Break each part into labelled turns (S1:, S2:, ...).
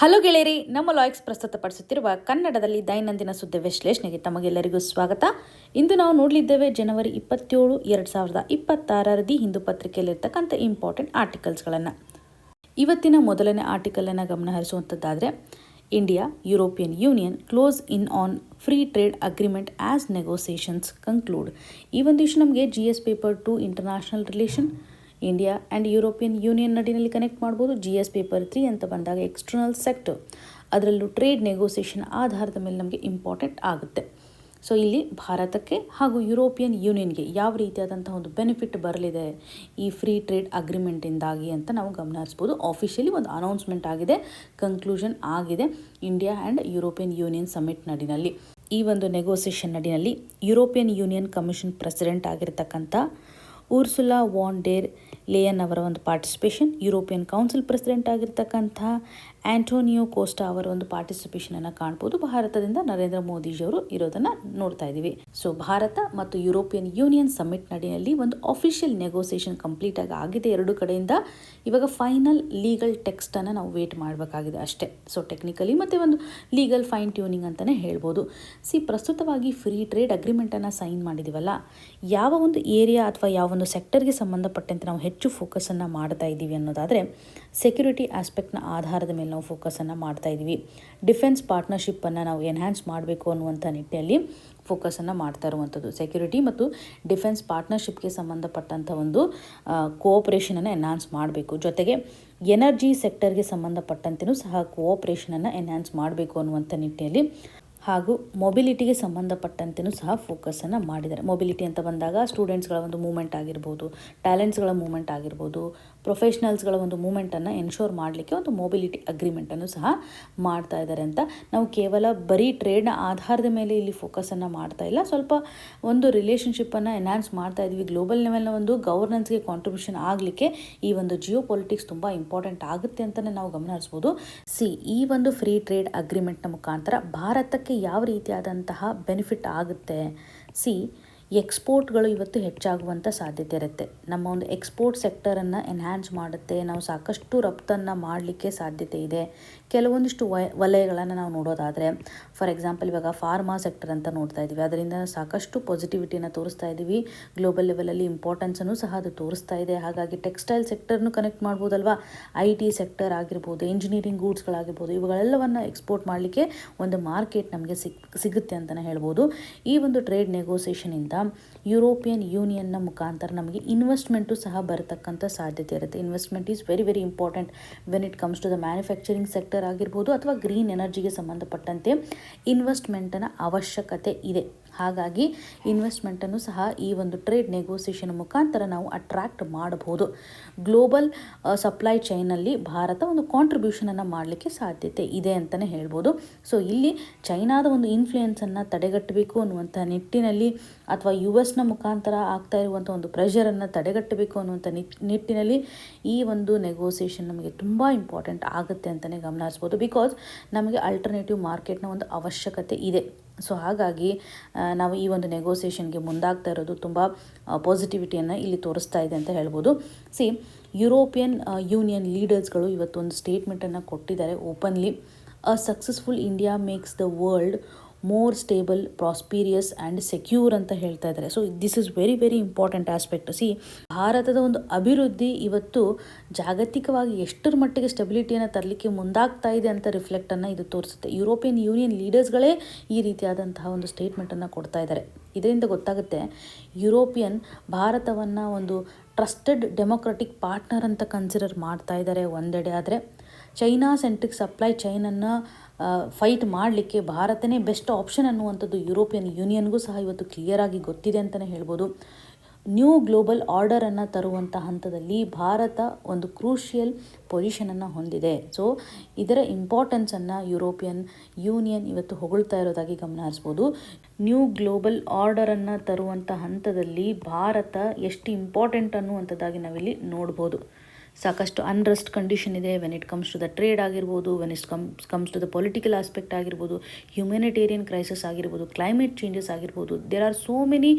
S1: Hello ಗೆಳೆಯರಿ, ನಮ್ಮ ಲಾಯಕ್ಸ್ ಪ್ರಸ್ತುತಪಡಿಸುತ್ತಿರುವ ಕನ್ನಡದಲ್ಲಿ ದೈನಂದಿನ ಸುದ್ದಿ ವಿಶ್ಲೇಷಣೆಗೆ ತಮಗೆಲ್ಲರಿಗೂ ಸ್ವಾಗತ. ಇಂದು ನಾವು ನೋಡಲಿದ್ದೇವೆ ಜನವರಿ 27, 2026 ದಿ ಹಿಂದೂ ಪತ್ರಿಕೆಯಲ್ಲಿರ್ತಕ್ಕಂಥ ಇಂಪಾರ್ಟೆಂಟ್ ಆರ್ಟಿಕಲ್ಸ್ಗಳನ್ನು. ಇವತ್ತಿನ ಮೊದಲನೇ ಆರ್ಟಿಕಲನ್ನು ಗಮನ ಹರಿಸುವಂಥದ್ದಾದರೆ, India European Union close in on free trade agreement as negotiations conclude. ಈ ಒಂದು ಇಶ್ಯೂ ನಮಗೆ GS paper 2 international relation India and European Union ನಡಿನಲ್ಲಿ ಕನೆಕ್ಟ್ ಮಾಡ್ಬೋದು. GS ಪೇಪರ್ 3 ಅಂತ ಬಂದಾಗ ಎಕ್ಸ್ಟರ್ನಲ್ ಸೆಕ್ಟರ್, ಅದರಲ್ಲೂ ಟ್ರೇಡ್ ನೆಗೋಸಿಯೇಷನ್ ಆಧಾರದ ಮೇಲೆ ನಮಗೆ ಇಂಪಾರ್ಟೆಂಟ್ ಆಗುತ್ತೆ. ಸೊ ಇಲ್ಲಿ ಭಾರತಕ್ಕೆ ಹಾಗೂ ಯುರೋಪಿಯನ್ ಯೂನಿಯನ್ಗೆ ಯಾವ ರೀತಿಯಾದಂಥ ಒಂದು ಬೆನಿಫಿಟ್ ಬರಲಿದೆ ಈ ಫ್ರೀ ಟ್ರೇಡ್ ಅಗ್ರಿಮೆಂಟಿಂದಾಗಿ ಅಂತ ನಾವು ಗಮನ ಹರಿಸ್ಬೋದು. ಆಫಿಷಿಯಲಿ ಒಂದು ಅನೌನ್ಸ್ಮೆಂಟ್ ಆಗಿದೆ, ಕನ್ಕ್ಲೂಷನ್ ಆಗಿದೆ India and European Union summit ನಡಿನಲ್ಲಿ. ಈ ಒಂದು ನೆಗೋಸಿಯೇಷನ್ ನಡಿನಲ್ಲಿ ಯುರೋಪಿಯನ್ ಯೂನಿಯನ್ ಕಮಿಷನ್ ಪ್ರೆಸಿಡೆಂಟ್ ಆಗಿರ್ತಕ್ಕಂಥ ಉರ್ಸುಲಾ ವಾನ್ ಡೇರ್ ಲೇಯನ್ ಅವರ ಒಂದು ಪಾರ್ಟಿಸಿಪೇಷನ್, ಯುರೋಪಿಯನ್ ಕೌನ್ಸಿಲ್ ಪ್ರೆಸಿಡೆಂಟ್ ಆಗಿರ್ತಕ್ಕಂಥ ಆಂಟೋನಿಯೋ ಕೋಸ್ಟಾ ಅವರ ಒಂದು ಪಾರ್ಟಿಸಿಪೇಷನನ್ನು ಕಾಣ್ಬೋದು. ಭಾರತದಿಂದ ನರೇಂದ್ರ ಮೋದಿಜಿಯವರು ಇರೋದನ್ನು ನೋಡ್ತಾ ಇದ್ದೀವಿ. ಸೊ ಭಾರತ ಮತ್ತು ಯುರೋಪಿಯನ್ ಯೂನಿಯನ್ ಸಮಿಟ್ ನಡಿನಲ್ಲಿ ಒಂದು ಅಫಿಷಿಯಲ್ ನೆಗೋಸಿಯೇಷನ್ ಕಂಪ್ಲೀಟ್ ಆಗಿದೆ ಎರಡು ಕಡೆಯಿಂದ. ಇವಾಗ ಫೈನಲ್ ಲೀಗಲ್ ಟೆಕ್ಸ್ಟನ್ನು ನಾವು ವೇಟ್ ಮಾಡಬೇಕಾಗಿದೆ ಅಷ್ಟೇ. ಸೊ ಟೆಕ್ನಿಕಲಿ ಮತ್ತು ಒಂದು ಲೀಗಲ್ ಫೈನ್ ಟ್ಯೂನಿಂಗ್ ಅಂತಲೇ ಹೇಳ್ಬೋದು. ಪ್ರಸ್ತುತವಾಗಿ ಫ್ರೀ ಟ್ರೇಡ್ ಅಗ್ರಿಮೆಂಟನ್ನು ಸೈನ್ ಮಾಡಿದ್ದೀವಲ್ಲ, ಯಾವ ಒಂದು ಏರಿಯಾ ಅಥವಾ ಯಾವ ಒಂದು ಸೆಕ್ಟರ್ಗೆ ಸಂಬಂಧಪಟ್ಟಂತೆ ನಾವು ಹೆಚ್ಚು ಫೋಕಸನ್ನು ಮಾಡ್ತಾ ಇದ್ದೀವಿ ಅನ್ನೋದಾದರೆ, ಸೆಕ್ಯೂರಿಟಿ ಆಸ್ಪೆಕ್ಟ್ನ ಆಧಾರದ ಮೇಲೆ ನಾವು ಫೋಕಸನ್ನು ಮಾಡ್ತಾ ಇದ್ದೀವಿ. ಡಿಫೆನ್ಸ್ ಪಾರ್ಟ್ನರ್ಶಿಪ್ಪನ್ನು ನಾವು ಎನ್ಹ್ಯಾನ್ಸ್ ಮಾಡಬೇಕು ಅನ್ನುವಂಥ ನಿಟ್ಟಿನಲ್ಲಿ ಫೋಕಸನ್ನು ಮಾಡ್ತಾ ಇರುವಂಥದ್ದು. ಸೆಕ್ಯೂರಿಟಿ ಮತ್ತು ಡಿಫೆನ್ಸ್ ಪಾರ್ಟ್ನರ್ಶಿಪ್ಗೆ ಸಂಬಂಧಪಟ್ಟಂಥ ಒಂದು ಕೋಆಪ್ರೇಷನನ್ನು ಎನ್ಹಾನ್ಸ್ ಮಾಡಬೇಕು. ಜೊತೆಗೆ ಎನರ್ಜಿ ಸೆಕ್ಟರ್ಗೆ ಸಂಬಂಧಪಟ್ಟಂತೆಯೂ ಸಹ ಕೋಆಪ್ರೇಷನನ್ನು ಎನ್ಹಾನ್ಸ್ ಮಾಡಬೇಕು ಅನ್ನುವಂಥ ನಿಟ್ಟಿನಲ್ಲಿ, ಹಾಗೂ ಮೊಬಿಲಿಟಿಗೆ ಸಂಬಂಧಪಟ್ಟಂತೆಯೂ ಸಹ ಫೋಕಸನ್ನು ಮಾಡಿದ್ದಾರೆ. ಮೊಬಿಲಿಟಿ ಅಂತ ಬಂದಾಗ ಸ್ಟೂಡೆಂಟ್ಸ್ಗಳ ಒಂದು ಮೂವ್ಮೆಂಟ್ ಆಗಿರ್ಬೋದು, ಟ್ಯಾಲೆಂಟ್ಸ್ಗಳ ಮೂವ್ಮೆಂಟ್ ಆಗಿರ್ಬೋದು, ಪ್ರೊಫೆಷ್ನಲ್ಸ್ಗಳ ಒಂದು ಮೂವ್ಮೆಂಟನ್ನು ಎನ್ಶೋರ್ ಮಾಡಲಿಕ್ಕೆ ಒಂದು ಮೊಬಿಲಿಟಿ ಅಗ್ರಿಮೆಂಟನ್ನು ಸಹ ಮಾಡ್ತಾ ಇದ್ದಾರೆ ಅಂತ. ನಾವು ಕೇವಲ ಬರೀ ಟ್ರೇಡ್ನ ಆಧಾರದ ಮೇಲೆ ಇಲ್ಲಿ ಫೋಕಸನ್ನು ಮಾಡ್ತಾ ಇಲ್ಲ, ಸ್ವಲ್ಪ ಒಂದು ರಿಲೇಷನ್ಶಿಪ್ಪನ್ನು ಎನ್ಹಾನ್ಸ್ ಮಾಡ್ತಾ ಇದ್ವಿ. ಗ್ಲೋಬಲ್ ಲೆವೆಲ್ನ ಒಂದು ಗವರ್ನೆನ್ಸ್ಗೆ ಕಾಂಟ್ರಿಬ್ಯೂಷನ್ ಆಗಲಿಕ್ಕೆ ಈ ಒಂದು ಜಿಯೋ ಪೊಲಿಟಿಕ್ಸ್ ತುಂಬ ಇಂಪಾರ್ಟೆಂಟ್ ಆಗುತ್ತೆ ಅಂತಲೇ ನಾವು ಗಮನ ಹರಿಸ್ಬೋದು. ಈ ಒಂದು ಫ್ರೀ ಟ್ರೇಡ್ ಅಗ್ರಿಮೆಂಟ್ನ ಮುಖಾಂತರ ಭಾರತಕ್ಕೆ ಯಾವ ರೀತಿಯಾದಂತಹ ಬೆನಿಫಿಟ್ ಆಗುತ್ತೆ. ಎಕ್ಸ್ಪೋರ್ಟ್ಗಳು ಇವತ್ತು ಹೆಚ್ಚಾಗುವಂಥ ಸಾಧ್ಯತೆ ಇರುತ್ತೆ. ನಮ್ಮ ಒಂದು ಎಕ್ಸ್ಪೋರ್ಟ್ ಸೆಕ್ಟರನ್ನು ಎನ್ಹ್ಯಾನ್ಸ್ ಮಾಡುತ್ತೆ. ನಾವು ಸಾಕಷ್ಟು ರಫ್ತನ್ನು ಮಾಡಲಿಕ್ಕೆ ಸಾಧ್ಯತೆ ಇದೆ. ಕೆಲವೊಂದಿಷ್ಟು ವಲಯಗಳನ್ನು ನಾವು ನೋಡೋದಾದರೆ, ಫಾರ್ ಎಕ್ಸಾಂಪಲ್ ಇವಾಗ ಫಾರ್ಮಾ ಸೆಕ್ಟರ್ ಅಂತ ನೋಡ್ತಾ ಇದ್ದೀವಿ. ಅದರಿಂದ ಸಾಕಷ್ಟು ಪಾಸಿಟಿವಿಟಿಯನ್ನು ತೋರಿಸ್ತಾ ಇದ್ದೀವಿ. ಗ್ಲೋಬಲ್ ಲೆವೆಲಲ್ಲಿ ಇಂಪಾರ್ಟೆನ್ಸನ್ನು ಸಹ ಅದು ತೋರಿಸ್ತಾ ಇದೆ. ಹಾಗಾಗಿ ಟೆಕ್ಸ್ಟೈಲ್ ಸೆಕ್ಟರ್ನು ಕನೆಕ್ಟ್ ಮಾಡ್ಬೋದಲ್ವಾ. IT ಸೆಕ್ಟರ್ ಆಗಿರ್ಬೋದು, ಇಂಜಿನಿಯರಿಂಗ್ ಗೂಡ್ಸ್ಗಳಾಗಿರ್ಬೋದು, ಇವುಗಳೆಲ್ಲವನ್ನು ಎಕ್ಸ್ಪೋರ್ಟ್ ಮಾಡಲಿಕ್ಕೆ ಒಂದು ಮಾರ್ಕೆಟ್ ನಮಗೆ ಸಿಗುತ್ತೆ ಅಂತಲೇ ಹೇಳ್ಬೋದು. ಈ ಒಂದು ಟ್ರೇಡ್ ನೆಗೋಸಿಯೇಷನಿಂದ ಯುರೋಪಿಯನ್ ಯೂನಿಯನ್ನ ಮುಖಾಂತರ ನಮಗೆ ಇನ್ವೆಸ್ಟ್ಮೆಂಟು ಸಹ ಬರತಕ್ಕಂಥ ಸಾಧ್ಯತೆ ಇರುತ್ತೆ. Investment is very very important when it comes to the manufacturing sector ಆಗಿರ್ಬೋದು ಅಥವಾ ಗ್ರೀನ್ ಎನರ್ಜಿಗೆ ಸಂಬಂಧಪಟ್ಟಂತೆ ಇನ್ವೆಸ್ಟ್ಮೆಂಟನ ಅವಶ್ಯಕತೆ ಇದೆ. ಹಾಗಾಗಿ ಇನ್ವೆಸ್ಟ್ಮೆಂಟನ್ನು ಸಹ ಈ ಒಂದು ಟ್ರೇಡ್ ನೆಗೋಸಿಯೇಷನ್ ಮುಖಾಂತರ ನಾವು ಅಟ್ರಾಕ್ಟ್ ಮಾಡಬಹುದು. ಗ್ಲೋಬಲ್ ಸಪ್ಲೈ ಚೈನಲ್ಲಿ ಭಾರತ ಒಂದು ಕಾಂಟ್ರಿಬ್ಯೂಷನನ್ನು ಮಾಡಲಿಕ್ಕೆ ಸಾಧ್ಯತೆ ಇದೆ ಅಂತಲೇ ಹೇಳ್ಬೋದು. ಸೊ ಇಲ್ಲಿ ಚೈನಾದ ಒಂದು ಇನ್ಫ್ಲೂಯೆನ್ಸನ್ನು ತಡೆಗಟ್ಟಬೇಕು ಅನ್ನುವಂಥ ನಿಟ್ಟಿನಲ್ಲಿ, ಅಥವಾ US ಮುಖಾಂತರ ಆಗ್ತಾ ಇರುವಂಥ ಒಂದು ಪ್ರೆಷರನ್ನು ತಡೆಗಟ್ಟಬೇಕು ಅನ್ನುವಂಥ ನಿಟ್ಟಿನಲ್ಲಿ ಈ ಒಂದು ನೆಗೋಸಿಯೇಷನ್ ನಮಗೆ ತುಂಬ ಇಂಪಾರ್ಟೆಂಟ್ ಆಗುತ್ತೆ ಅಂತಲೇ ಗಮನ ಹರಿಸ್ಬೋದು. ಬಿಕಾಸ್ ನಮಗೆ ಅಲ್ಟರ್ನೇಟಿವ್ ಮಾರ್ಕೆಟ್ನ ಒಂದು ಅವಶ್ಯಕತೆ ಇದೆ. ಸೊ ಹಾಗಾಗಿ ನಾವು ಈ ಒಂದು ನೆಗೋಸಿಯೇಷನ್ಗೆ ಮುಂದಾಗ್ತಾ ಇರೋದು ತುಂಬ ಪಾಸಿಟಿವಿಟಿಯನ್ನು ಇಲ್ಲಿ ತೋರಿಸ್ತಾ ಇದೆ ಅಂತ ಹೇಳ್ಬೋದು. ಯುರೋಪಿಯನ್ ಯೂನಿಯನ್ ಲೀಡರ್ಸ್ಗಳು ಇವತ್ತೊಂದು ಸ್ಟೇಟ್ಮೆಂಟನ್ನು ಕೊಟ್ಟಿದ್ದಾರೆ openly. A successful India makes the world more stable, prosperous and secure ಅಂತ ಹೇಳ್ತಾ ಇದ್ದಾರೆ. So this is very very important aspect. ಭಾರತದ ಒಂದು ಅಭಿವೃದ್ಧಿ ಇವತ್ತು ಜಾಗತಿಕವಾಗಿ ಎಷ್ಟರ ಮಟ್ಟಿಗೆ ಸ್ಟೆಬಿಲಿಟಿಯನ್ನು ತರಲಿಕ್ಕೆ ಮುಂದಾಗ್ತಾ ಇದೆ ಅಂತ ರಿಫ್ಲೆಕ್ಟನ್ನು ಇದು ತೋರಿಸುತ್ತೆ. ಯುರೋಪಿಯನ್ ಯೂನಿಯನ್ ಲೀಡರ್ಸ್ಗಳೇ ಈ ರೀತಿಯಾದಂತಹ ಒಂದು ಸ್ಟೇಟ್ಮೆಂಟನ್ನು ಕೊಡ್ತಾ ಇದ್ದಾರೆ. ಇದರಿಂದ ಗೊತ್ತಾಗುತ್ತೆ ಯುರೋಪಿಯನ್ ಭಾರತವನ್ನು ಒಂದು ಟ್ರಸ್ಟೆಡ್ ಡೆಮೊಕ್ರೆಟಿಕ್ ಪಾರ್ಟ್ನರ್ ಅಂತ ಕನ್ಸಿಡರ್ ಮಾಡ್ತಾ ಇದ್ದಾರೆ ಒಂದೆಡೆ. ಆದರೆ ಚೈನಾ ಸೆಂಟ್ರಿಕ್ ಸಪ್ಲೈ ಚೈನನ್ನು ಫೈಟ್ ಮಾಡಲಿಕ್ಕೆ ಭಾರತನೇ ಬೆಸ್ಟ್ ಆಪ್ಷನ್ ಅನ್ನುವಂಥದ್ದು ಯುರೋಪಿಯನ್ ಯೂನಿಯನ್ಗೂ ಸಹ ಇವತ್ತು ಕ್ಲಿಯರ್ ಆಗಿ ಗೊತ್ತಿದೆ ಅಂತಲೇ ಹೇಳ್ಬೋದು. ನ್ಯೂ ಗ್ಲೋಬಲ್ ಆರ್ಡರನ್ನು ತರುವಂಥ ಹಂತದಲ್ಲಿ ಭಾರತ ಒಂದು ಕ್ರೂಷಿಯಲ್ ಪೊಸಿಷನನ್ನು ಹೊಂದಿದೆ. ಸೊ ಇದರ ಇಂಪಾರ್ಟೆನ್ಸನ್ನು ಯುರೋಪಿಯನ್ ಯೂನಿಯನ್ ಇವತ್ತು ಹೊಗಳ್ತಾ ಇರೋದಾಗಿ ಗಮನ ಹರಿಸ್ಬೋದು. ನ್ಯೂ ಗ್ಲೋಬಲ್ ಆರ್ಡರನ್ನು ತರುವಂಥ ಹಂತದಲ್ಲಿ ಭಾರತ ಎಷ್ಟು ಇಂಪಾರ್ಟೆಂಟ್ ಅನ್ನುವಂಥದ್ದಾಗಿ ನಾವಿಲ್ಲಿ ನೋಡ್ಬೋದು. ಸಾಕಷ್ಟು ಅನ್ರೆಸ್ಟ್ ಕಂಡೀಷನ್ ಇದೆ when it comes to the trade ಆಗಿರ್ಬೋದು, when it comes to the political aspect ಆಗಿರ್ಬೋದು, ಹ್ಯುಮ್ಯಾನಿಟೇರಿಯನ್ ಕ್ರೈಸಿಸ್ ಆಗಿರ್ಬೋದು, ಕ್ಲೈಮೇಟ್ ಚೇಂಜಸ್ ಆಗಿರ್ಬೋದು. There are so many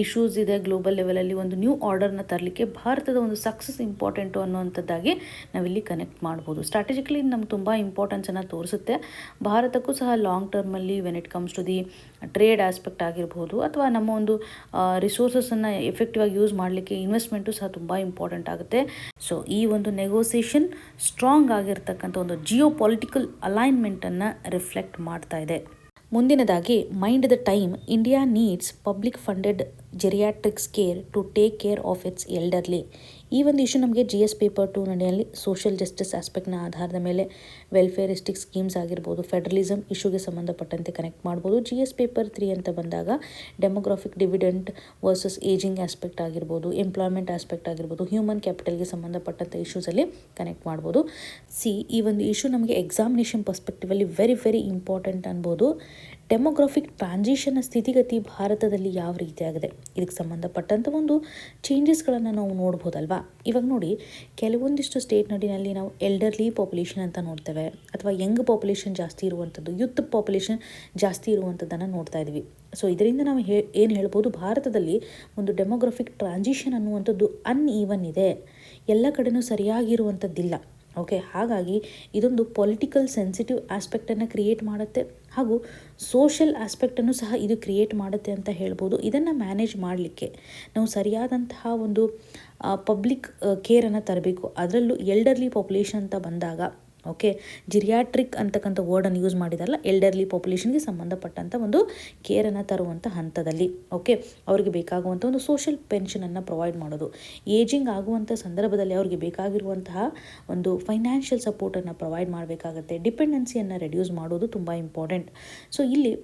S1: issues ಇದೆ ಗ್ಲೋಬಲ್ ಲೆವೆಲಲ್ಲಿ. ಒಂದು ನ್ಯೂ ಆರ್ಡರ್ನ ತರಲಿಕ್ಕೆ ಭಾರತದ ಒಂದು ಸಕ್ಸಸ್ ಇಂಪಾರ್ಟೆಂಟು ಅನ್ನುವಂಥದ್ದಾಗಿ ನಾವಿಲ್ಲಿ ಕನೆಕ್ಟ್ ಮಾಡ್ಬೋದು. ಸ್ಟ್ರಾಟಜಿಕಲಿ ನಮ್ಗೆ ತುಂಬ ಇಂಪಾರ್ಟೆನ್ಸನ್ನು ತೋರಿಸುತ್ತೆ. ಭಾರತಕ್ಕೂ ಸಹ ಲಾಂಗ್ ಟರ್ಮಲ್ಲಿ when it comes to the trade aspect ಆಗಿರ್ಬೋದು, ಅಥವಾ ನಮ್ಮ ಒಂದು ರಿಸೋರ್ಸಸ್ಸನ್ನು ಎಫೆಕ್ಟಿವ್ ಆಗಿ ಯೂಸ್ ಮಾಡಲಿಕ್ಕೆ ಇನ್ವೆಸ್ಟ್ಮೆಂಟು ಸಹ ತುಂಬ ಇಂಪಾರ್ಟೆಂಟ್ ಆಗುತ್ತೆ. ಸೊ ಈ ಒಂದು ನೆಗೋಸಿಯೇಷನ್ ಸ್ಟ್ರಾಂಗ್ ಆಗಿರ್ತಕ್ಕಂಥ ಒಂದು ಜಿಯೋ ಪೊಲಿಟಿಕಲ್ ಅಲೈನ್ಮೆಂಟನ್ನು ರಿಫ್ಲೆಕ್ಟ್ ಮಾಡ್ತಾ ಇದೆ. ಮುಂದಿನದಾಗಿ mind the time, India needs public funded geriatrics care to take care of its elderly. ಈ ಒಂದು ಇಶ್ಯೂ ನಮಗೆ GS ಪೇಪರ್ 2 ನಡೆಯಲ್ಲಿ ಸೋಷಿಯಲ್ ಜಸ್ಟಿಸ್ ಆಸ್ಪೆಕ್ಟ್ನ ಆಧಾರದ ಮೇಲೆ ವೆಲ್ಫೇರಿಸ್ಟಿಕ್ ಸ್ಕೀಮ್ಸ್ ಆಗಿರ್ಬೋದು, ಫೆಡರಲಿಸಮ್ ಇಶ್ಯೂಗೆ ಸಂಬಂಧಪಟ್ಟಂತೆ ಕನೆಕ್ಟ್ ಮಾಡ್ಬೋದು. GS ಪೇಪರ್ 3 ಅಂತ ಬಂದಾಗ demographic dividend versus ageing aspect ಆಗಿರ್ಬೋದು, ಎಂಪ್ಲಾಯ್ಮೆಂಟ್ ಆಸ್ಪೆಕ್ಟ್ ಆಗಿರ್ಬೋದು, ಹ್ಯೂಮನ್ ಕ್ಯಾಪಿಟಲ್ಗೆ ಸಂಬಂಧಪಟ್ಟಂಥ ಇಶ್ಯೂಸಲ್ಲಿ ಕನೆಕ್ಟ್ ಮಾಡ್ಬೋದು. ಈ ಒಂದು ಇಶ್ಯೂ ನಮಗೆ examination perspectively very very important ಅನ್ಬೋದು. ಡೆಮೋಗ್ರಾಫಿಕ್ ಟ್ರಾನ್ಸಿಷನ್ನ ಸ್ಥಿತಿಗತಿ ಭಾರತದಲ್ಲಿ ಯಾವ ರೀತಿಯಾಗಿದೆ, ಇದಕ್ಕೆ ಸಂಬಂಧಪಟ್ಟಂಥ ಒಂದು ಚೇಂಜಸ್ಗಳನ್ನು ನಾವು ನೋಡ್ಬೋದಲ್ವಾ. ಇವಾಗ ನೋಡಿ, ಕೆಲವೊಂದಿಷ್ಟು ಸ್ಟೇಟ್ ನಡಿನಲ್ಲಿ ನಾವು ಎಲ್ಡರ್ಲಿ ಪಾಪ್ಯುಲೇಷನ್ ಅಂತ ನೋಡ್ತೇವೆ, ಅಥವಾ ಯಂಗ್ ಪಾಪ್ಯುಲೇಷನ್ ಜಾಸ್ತಿ ಇರುವಂಥದ್ದು, ಯೂತ್ ಪಾಪ್ಯುಲೇಷನ್ ಜಾಸ್ತಿ ಇರುವಂಥದ್ದನ್ನು ನೋಡ್ತಾ ಇದ್ವಿ. ಸೊ ಇದರಿಂದ ನಾವು ಏನು ಹೇಳ್ಬೋದು, ಭಾರತದಲ್ಲಿ ಒಂದು ಡೆಮೋಗ್ರಾಫಿಕ್ ಟ್ರಾನ್ಸಿಷನ್ ಅನ್ನುವಂಥದ್ದು ಅನ್ಈವನ್ ಇದೆ, ಎಲ್ಲ ಕಡೆನೂ ಸರಿಯಾಗಿರುವಂಥದ್ದಿಲ್ಲ. ಓಕೆ, ಹಾಗಾಗಿ ಇದೊಂದು ಪೊಲಿಟಿಕಲ್ ಸೆನ್ಸಿಟಿವ್ ಆಸ್ಪೆಕ್ಟನ್ನು ಕ್ರಿಯೇಟ್ ಮಾಡುತ್ತೆ, ಹಾಗೂ ಸೋಷಲ್ ಆಸ್ಪೆಕ್ಟನ್ನು ಸಹ ಇದು ಕ್ರಿಯೇಟ್ ಮಾಡುತ್ತೆ ಅಂತ ಹೇಳ್ಬೋದು. ಇದನ್ನು ಮ್ಯಾನೇಜ್ ಮಾಡಲಿಕ್ಕೆ ನಾವು ಸರಿಯಾದಂತಹ ಒಂದು ಪಬ್ಲಿಕ್ ಕೇರನ್ನು ತರಬೇಕು. ಅದರಲ್ಲೂ ಎಲ್ಡರ್ಲಿ ಪಾಪ್ಯುಲೇಷನ್ ಅಂತ ಬಂದಾಗ, ಓಕೆ, ಜಿರಿಯಾಟ್ರಿಕ್ ಅಂತಕ್ಕಂಥ ವರ್ಡನ್ನು ಯೂಸ್ ಮಾಡಿದಾರಲ್ಲ, ಎಲ್ಡರ್ಲಿ ಪಾಪ್ಯುಲೇಷನ್ಗೆ ಸಂಬಂಧಪಟ್ಟಂಥ ಒಂದು ಕೇರನ್ನು ತರುವಂಥ ಹಂತದಲ್ಲಿ, ಓಕೆ, ಅವರಿಗೆ ಬೇಕಾಗುವಂಥ ಒಂದು ಸೋಷಲ್ ಪೆನ್ಷನನ್ನು ಪ್ರೊವೈಡ್ ಮಾಡೋದು, ಏಜಿಂಗ್ ಆಗುವಂಥ ಸಂದರ್ಭದಲ್ಲಿ ಅವರಿಗೆ ಬೇಕಾಗಿರುವಂತಹ ಒಂದು ಫೈನಾನ್ಷಿಯಲ್ ಸಪೋರ್ಟನ್ನು ಪ್ರೊವೈಡ್ ಮಾಡಬೇಕಾಗತ್ತೆ, ಡಿಪೆಂಡೆನ್ಸಿಯನ್ನು ರೆಡ್ಯೂಸ್ ಮಾಡೋದು ತುಂಬ ಇಂಪಾರ್ಟೆಂಟ್. ಸೊ ಇಲ್ಲಿ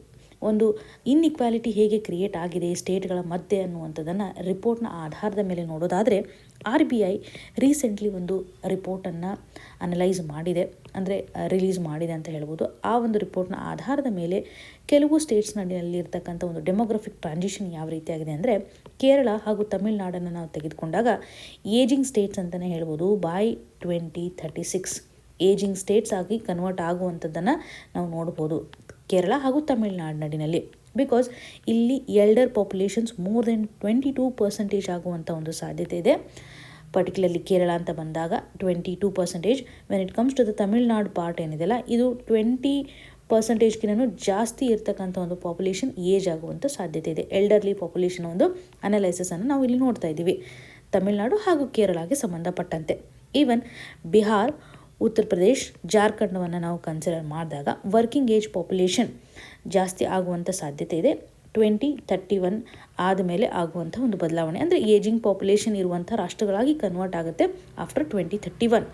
S1: ಒಂದು ಇನ್ಇಕ್ವಾಲಿಟಿ ಹೇಗೆ ಕ್ರಿಯೇಟ್ ಆಗಿದೆ ಸ್ಟೇಟ್ಗಳ ಮಧ್ಯೆ ಅನ್ನುವಂಥದ್ದನ್ನು ರಿಪೋರ್ಟ್ನ ಆಧಾರದ ಮೇಲೆ ನೋಡೋದಾದರೆ, RBI ರೀಸೆಂಟ್ಲಿ ಒಂದು ರಿಪೋರ್ಟನ್ನು ಅನಲೈಸ್ ಮಾಡಿದೆ, ಅಂದರೆ ರಿಲೀಸ್ ಮಾಡಿದೆ ಅಂತ ಹೇಳ್ಬೋದು. ಆ ಒಂದು ರಿಪೋರ್ಟ್ನ ಆಧಾರದ ಮೇಲೆ ಕೆಲವು ಸ್ಟೇಟ್ಸ್ ನಡಿನಲ್ಲಿ ಇರ್ತಕ್ಕಂಥ ಒಂದು ಡೆಮೋಗ್ರಫಿಕ್ ಟ್ರಾನ್ಸಿಷನ್ ಯಾವ ರೀತಿಯಾಗಿದೆ ಅಂದರೆ, ಕೇರಳ ಹಾಗೂ ತಮಿಳುನಾಡನ್ನು ನಾವು ತೆಗೆದುಕೊಂಡಾಗ ಏಜಿಂಗ್ ಸ್ಟೇಟ್ಸ್ ಅಂತಲೇ ಹೇಳ್ಬೋದು. ಬೈ 2036 ಏಜಿಂಗ್ ಸ್ಟೇಟ್ಸ್ ಆಗಿ ಕನ್ವರ್ಟ್ ಆಗುವಂಥದ್ದನ್ನು ನಾವು ನೋಡ್ಬೋದು ಕೇರಳ ಹಾಗೂ ತಮಿಳುನಾಡಿನಲ್ಲಿ. ಬಿಕಾಸ್ ಇಲ್ಲಿ ಎಲ್ಡರ್ ಪಾಪ್ಯುಲೇಷನ್ಸ್ ಮೋರ್ ದೆನ್ 22% ಆಗುವಂಥ ಒಂದು ಸಾಧ್ಯತೆ ಇದೆ. ಪರ್ಟಿಕ್ಯುಲರ್ಲಿ ಕೇರಳ ಅಂತ ಬಂದಾಗ 22%. When it comes to the Tamil Nadu part ಏನಿದೆಯಲ್ಲ, ಇದು 20%ಗಿನೂ ಜಾಸ್ತಿ ಇರ್ತಕ್ಕಂಥ ಒಂದು ಪಾಪ್ಯುಲೇಷನ್ ಏಜ್ ಆಗುವಂಥ ಸಾಧ್ಯತೆ ಇದೆ. ಎಲ್ಡರ್ಲಿ ಪಾಪ್ಯುಲೇಷನ್ ಒಂದು ಅನಲೈಸಿಸನ್ನು ನಾವು ಇಲ್ಲಿ ನೋಡ್ತಾ ಇದ್ದೀವಿ ತಮಿಳುನಾಡು ಹಾಗೂ ಕೇರಳಗೆ ಸಂಬಂಧಪಟ್ಟಂತೆ. ಈವನ್ ಬಿಹಾರ್, ಉತ್ತರ ಪ್ರದೇಶ್, ಜಾರ್ಖಂಡವನ್ನು ನಾವು ಕನ್ಸಿಡರ್ ಮಾಡಿದಾಗ ವರ್ಕಿಂಗ್ ಏಜ್ ಪಾಪ್ಯುಲೇಷನ್ ಜಾಸ್ತಿ ಆಗುವಂಥ ಸಾಧ್ಯತೆ ಇದೆ. 2031 ಆದಮೇಲೆ ಆಗುವಂಥ ಒಂದು ಬದಲಾವಣೆ, ಅಂದರೆ ಏಜಿಂಗ್ ಪಾಪ್ಯುಲೇಷನ್ ಇರುವಂಥ ರಾಷ್ಟ್ರಗಳಾಗಿ ಕನ್ವರ್ಟ್ ಆಗುತ್ತೆ ಆಫ್ಟರ್ 2031.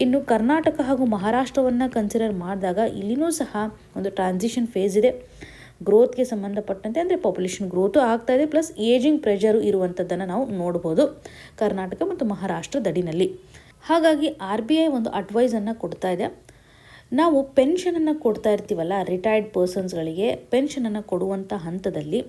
S1: ಇನ್ನು ಕರ್ನಾಟಕ ಹಾಗೂ ಮಹಾರಾಷ್ಟ್ರವನ್ನು ಕನ್ಸಿಡರ್ ಮಾಡಿದಾಗ ಇಲ್ಲಿನೂ ಸಹ ಒಂದು ಟ್ರಾನ್ಸಿಷನ್ ಫೇಸ್ ಇದೆ. ಗ್ರೋತ್ಗೆ ಸಂಬಂಧಪಟ್ಟಂತೆ, ಅಂದರೆ ಪಾಪ್ಯುಲೇಷನ್ ಗ್ರೋತು ಆಗ್ತಾ ಇದೆ, ಪ್ಲಸ್ ಏಜಿಂಗ್ ಪ್ರೆಷರು ಇರುವಂಥದ್ದನ್ನು ನಾವು ನೋಡ್ಬೋದು ಕರ್ನಾಟಕ ಮತ್ತು ಮಹಾರಾಷ್ಟ್ರ ದಡಿನಲ್ಲಿ. ಹಾಗಾಗಿ RBI ಒಂದು ಅಡ್ವೈಸನ್ನು ಕೊಡ್ತಾ ಇದೆ. ನಾವು ಪೆನ್ಷನನ್ನು ಕೊಡ್ತಾ ಇರ್ತೀವಲ್ಲ, ರಿಟೈರ್ಡ್ ಪರ್ಸನ್ಸ್ಗಳಿಗೆ ಪೆನ್ಷನನ್ನು ಕೊಡುವಂಥ ಹಂತದಲ್ಲಿ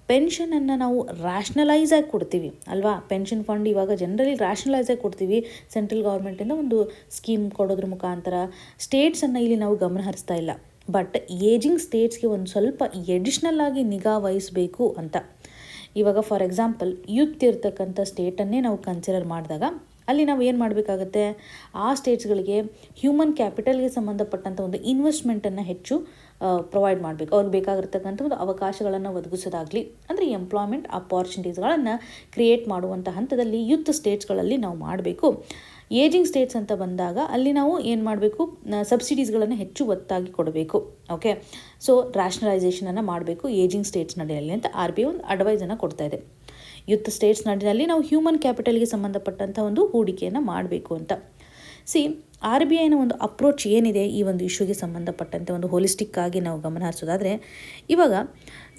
S1: ಪೆನ್ಷನನ್ನು ನಾವು ರ್ಯಾಷನಲೈಸ್ ಆಗಿ ಕೊಡ್ತೀವಿ ಅಲ್ವಾ. ಪೆನ್ಷನ್ ಫಂಡ್ ಇವಾಗ ಜನರಲಿ ರ್ಯಾಷನಲೈಸ್ ಆಗಿ ಕೊಡ್ತೀವಿ. ಸೆಂಟ್ರಲ್ ಗೌರ್ಮೆಂಟಿಂದ ಒಂದು ಸ್ಕೀಮ್ ಕೊಡೋದ್ರ ಮುಖಾಂತರ ಸ್ಟೇಟ್ಸನ್ನು ಇಲ್ಲಿ ನಾವು ಗಮನ ಹರಿಸ್ತಾ ಇಲ್ಲ. ಬಟ್ ಏಜಿಂಗ್ ಸ್ಟೇಟ್ಸ್ಗೆ ಒಂದು ಸ್ವಲ್ಪ ಎಡಿಷ್ನಲ್ ಆಗಿ ನಿಗಾ ವಹಿಸಬೇಕು ಅಂತ. ಇವಾಗ ಫಾರ್ ಎಕ್ಸಾಂಪಲ್ ಯೂತ್ ಇರ್ತಕ್ಕಂಥ ಸ್ಟೇಟನ್ನೇ ನಾವು ಕನ್ಸಿಡರ್ ಮಾಡಿದಾಗ ಅಲ್ಲಿ ನಾವು ಏನು ಮಾಡಬೇಕಾಗತ್ತೆ, ಆ ಸ್ಟೇಟ್ಸ್ಗಳಿಗೆ ಹ್ಯೂಮನ್ ಕ್ಯಾಪಿಟಲ್ಗೆ ಸಂಬಂಧಪಟ್ಟಂಥ ಒಂದು ಇನ್ವೆಸ್ಟ್ಮೆಂಟನ್ನು ಹೆಚ್ಚು ಪ್ರೊವೈಡ್ ಮಾಡಬೇಕು. ಅವ್ರಿಗೆ ಬೇಕಾಗಿರ್ತಕ್ಕಂಥ ಒಂದು ಅವಕಾಶಗಳನ್ನು ಒದಗಿಸೋದಾಗಲಿ, ಅಂದರೆ ಎಂಪ್ಲಾಯ್ಮೆಂಟ್ ಅಪಾರ್ಚುನಿಟೀಸ್ಗಳನ್ನು ಕ್ರಿಯೇಟ್ ಮಾಡುವಂಥ ಹಂತದಲ್ಲಿ ಯೂತ್ ಸ್ಟೇಟ್ಸ್ಗಳಲ್ಲಿ ನಾವು ಮಾಡಬೇಕು. ಏಜಿಂಗ್ ಸ್ಟೇಟ್ಸ್ ಅಂತ ಬಂದಾಗ ಅಲ್ಲಿ ನಾವು ಏನು ಮಾಡಬೇಕು, ಸಬ್ಸಿಡೀಸ್ಗಳನ್ನು ಹೆಚ್ಚು ಒತ್ತಾಗಿ ಕೊಡಬೇಕು. ಓಕೆ, ಸೊ ರ್ಯಾಷನಲೈಸೇಷನನ್ನು ಮಾಡಬೇಕು ಏಜಿಂಗ್ ಸ್ಟೇಟ್ಸ್ ನಡೆಯಲ್ಲಿ ಅಂತ RBI ಒಂದು ಅಡ್ವೈಸನ್ನು ಕೊಡ್ತಾ ಇದೆ. ಯೂತ್ ಸ್ಟೇಟ್ಸ್ ನಡಿನಲ್ಲಿ ನಾವು ಹ್ಯೂಮನ್ ಕ್ಯಾಪಿಟಲ್ಗೆ ಸಂಬಂಧಪಟ್ಟಂಥ ಒಂದು ಹೂಡಿಕೆಯನ್ನು ಮಾಡಬೇಕು ಅಂತ. RBIನ ಒಂದು ಅಪ್ರೋಚ್ ಏನಿದೆ ಈ ಒಂದು ಇಶ್ಯೂಗೆ ಸಂಬಂಧಪಟ್ಟಂತೆ ಒಂದು ಹೋಲಿಸ್ಟಿಕ್ ಆಗಿ ನಾವು ಗಮನ ಹರಿಸೋದಾದರೆ, ಇವಾಗ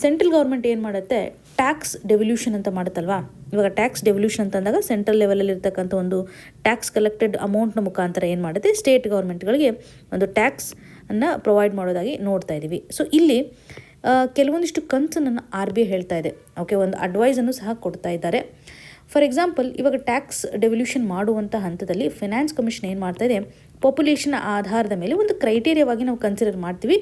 S1: ಸೆಂಟ್ರಲ್ ಗೌರ್ಮೆಂಟ್ ಏನು ಮಾಡುತ್ತೆ, ಟ್ಯಾಕ್ಸ್ ಡೆವಲ್ಯೂಷನ್ ಅಂತ ಮಾಡುತ್ತಲ್ವಾ. ಇವಾಗ ಟ್ಯಾಕ್ಸ್ ಡೆವಲ್ಯೂಷನ್ ಅಂತಂದಾಗ ಸೆಂಟ್ರಲ್ ಲೆವೆಲಲ್ಲಿ ಇರ್ತಕ್ಕಂಥ ಒಂದು ಟ್ಯಾಕ್ಸ್ ಕಲೆಕ್ಟೆಡ್ ಅಮೌಂಟ್ನ ಮುಖಾಂತರ ಏನು ಮಾಡುತ್ತೆ, ಸ್ಟೇಟ್ ಗೌರ್ಮೆಂಟ್ಗಳಿಗೆ ಒಂದು ಟ್ಯಾಕ್ಸನ್ನು ಪ್ರೊವೈಡ್ ಮಾಡೋದಾಗಿ ನೋಡ್ತಾ ಇದ್ದೀವಿ. ಸೊ ಇಲ್ಲಿ ಕೆಲವೊಂದಿಷ್ಟು ಕನ್ಸರ್ನನ್ನು RBI ಹೇಳ್ತಾ ಇದೆ. ಓಕೆ, ಒಂದು ಅಡ್ವೈಸನ್ನು ಸಹ ಕೊಡ್ತಾ ಇದ್ದಾರೆ. ಫಾರ್ ಎಕ್ಸಾಂಪಲ್, ಇವಾಗ ಟ್ಯಾಕ್ಸ್ ಡೆವಲ್ಯೂಷನ್ ಮಾಡುವಂಥ ಹಂತದಲ್ಲಿ ಫೈನಾನ್ಸ್ ಕಮಿಷನ್ ಏನು ಮಾಡ್ತಾ ಇದೆ, ಪಾಪ್ಯುಲೇಷನ್ ಆಧಾರದ ಮೇಲೆ ಒಂದು ಕ್ರೈಟೇರಿಯಾವಾಗಿ ನಾವು ಕನ್ಸಿಡರ್ ಮಾಡ್ತೀವಿ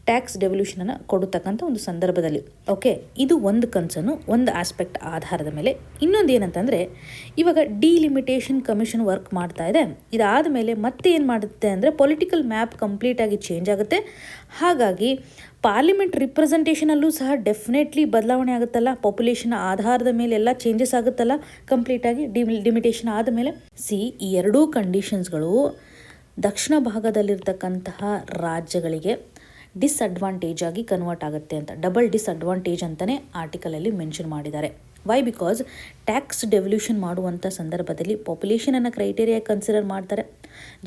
S1: ಟ್ಯಾಕ್ಸ್ ಡೆವಲ್ಯೂಷನನ್ನು ಕೊಡತಕ್ಕಂಥ ಒಂದು ಸಂದರ್ಭದಲ್ಲಿ. ಓಕೆ, ಇದು ಒಂದು ಕನ್ಸರ್ನು, ಒಂದು ಆಸ್ಪೆಕ್ಟ್ ಆಧಾರದ ಮೇಲೆ. ಇನ್ನೊಂದು ಏನಂತಂದರೆ, ಇವಾಗ ಡಿಲಿಮಿಟೇಷನ್ ಕಮಿಷನ್ ವರ್ಕ್ ಮಾಡ್ತಾ ಇದೆ. ಇದಾದ ಮೇಲೆ ಮತ್ತೆ ಏನು ಮಾಡುತ್ತೆ ಅಂದರೆ, ಪೊಲಿಟಿಕಲ್ ಮ್ಯಾಪ್ ಕಂಪ್ಲೀಟಾಗಿ ಚೇಂಜ್ ಆಗುತ್ತೆ. ಹಾಗಾಗಿ ಪಾರ್ಲಿಮೆಂಟ್ ರಿಪ್ರೆಸೆಂಟೇಷನಲ್ಲೂ ಸಹ ಡೆಫಿನೆಟ್ಲಿ ಬದಲಾವಣೆ ಆಗುತ್ತಲ್ಲ, ಪಾಪ್ಯುಲೇಷನ್ ಆಧಾರದ ಮೇಲೆ ಎಲ್ಲ ಚೇಂಜಸ್ ಆಗುತ್ತಲ್ಲ ಕಂಪ್ಲೀಟಾಗಿ ಡಿಮಿಟೇಷನ್ ಆದಮೇಲೆ. ಈ ಎರಡೂ ಕಂಡೀಷನ್ಸ್ಗಳು ದಕ್ಷಿಣ ಭಾಗದಲ್ಲಿರ್ತಕ್ಕಂತಹ ರಾಜ್ಯಗಳಿಗೆ ಡಿಸ್ಅಡ್ವಾಂಟೇಜ್ ಆಗಿ ಕನ್ವರ್ಟ್ ಆಗುತ್ತೆ ಅಂತ, ಡಬಲ್ ಡಿಸ್ಅಡ್ವಾಂಟೇಜ್ ಅಂತಲೇ ಆರ್ಟಿಕಲಲ್ಲಿ ಮೆನ್ಷನ್ ಮಾಡಿದ್ದಾರೆ. ವೈ? ಬಿಕಾಸ್ ಟ್ಯಾಕ್ಸ್ ಡೆವಲ್ಯೂಷನ್ ಮಾಡುವಂಥ ಸಂದರ್ಭದಲ್ಲಿ ಪಾಪ್ಯುಲೇಷನನ್ನು ಕ್ರೈಟೇರಿಯಾ ಕನ್ಸಿಡರ್ ಮಾಡ್ತಾರೆ.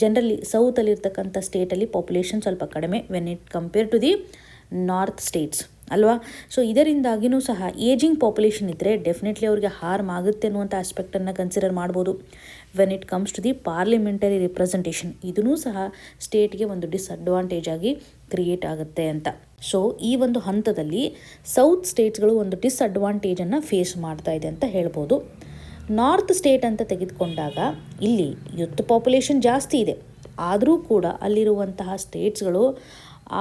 S1: ಜನರಲಿ ಸೌತಲ್ಲಿರ್ತಕ್ಕಂಥ ಸ್ಟೇಟಲ್ಲಿ ಪಾಪ್ಯುಲೇಷನ್ ಸ್ವಲ್ಪ ಕಡಿಮೆ when it compare to the north states ಅಲ್ವಾ. ಸೊ ಇದರಿಂದಾಗಿಯೂ ಸಹ ಏಜಿಂಗ್ ಪಾಪ್ಯುಲೇಷನ್ ಇದ್ದರೆ ಡೆಫಿನೆಟ್ಲಿ ಅವ್ರಿಗೆ ಹಾರ್ಮ್ ಆಗುತ್ತೆ ಅನ್ನುವಂಥ ಆಸ್ಪೆಕ್ಟನ್ನು ಕನ್ಸಿಡರ್ ಮಾಡ್ಬೋದು. When it comes to the parliamentary representation, ಇದೂ ಸಹ ಸ್ಟೇಟ್ಗೆ ಒಂದು ಡಿಸ್ಅಡ್ವಾಂಟೇಜ್ ಆಗಿ ಕ್ರಿಯೇಟ್ ಆಗುತ್ತೆ ಅಂತ. ಸೊ ಈ ಒಂದು ಹಂತದಲ್ಲಿ ಸೌತ್ ಸ್ಟೇಟ್ಸ್ಗಳು ಒಂದು ಡಿಸ್ಅಡ್ವಾಂಟೇಜನ್ನು ಫೇಸ್ ಮಾಡ್ತಾ ಇದೆ ಅಂತ ಹೇಳ್ಬೋದು. ನಾರ್ತ್ ಸ್ಟೇಟ್ ಅಂತ ತೆಗೆದುಕೊಂಡಾಗ ಇಲ್ಲಿ ಯೂತ್ ಪಾಪ್ಯುಲೇಷನ್ ಜಾಸ್ತಿ ಇದೆ, ಆದರೂ ಕೂಡ ಅಲ್ಲಿರುವಂತಹ ಸ್ಟೇಟ್ಸ್ಗಳು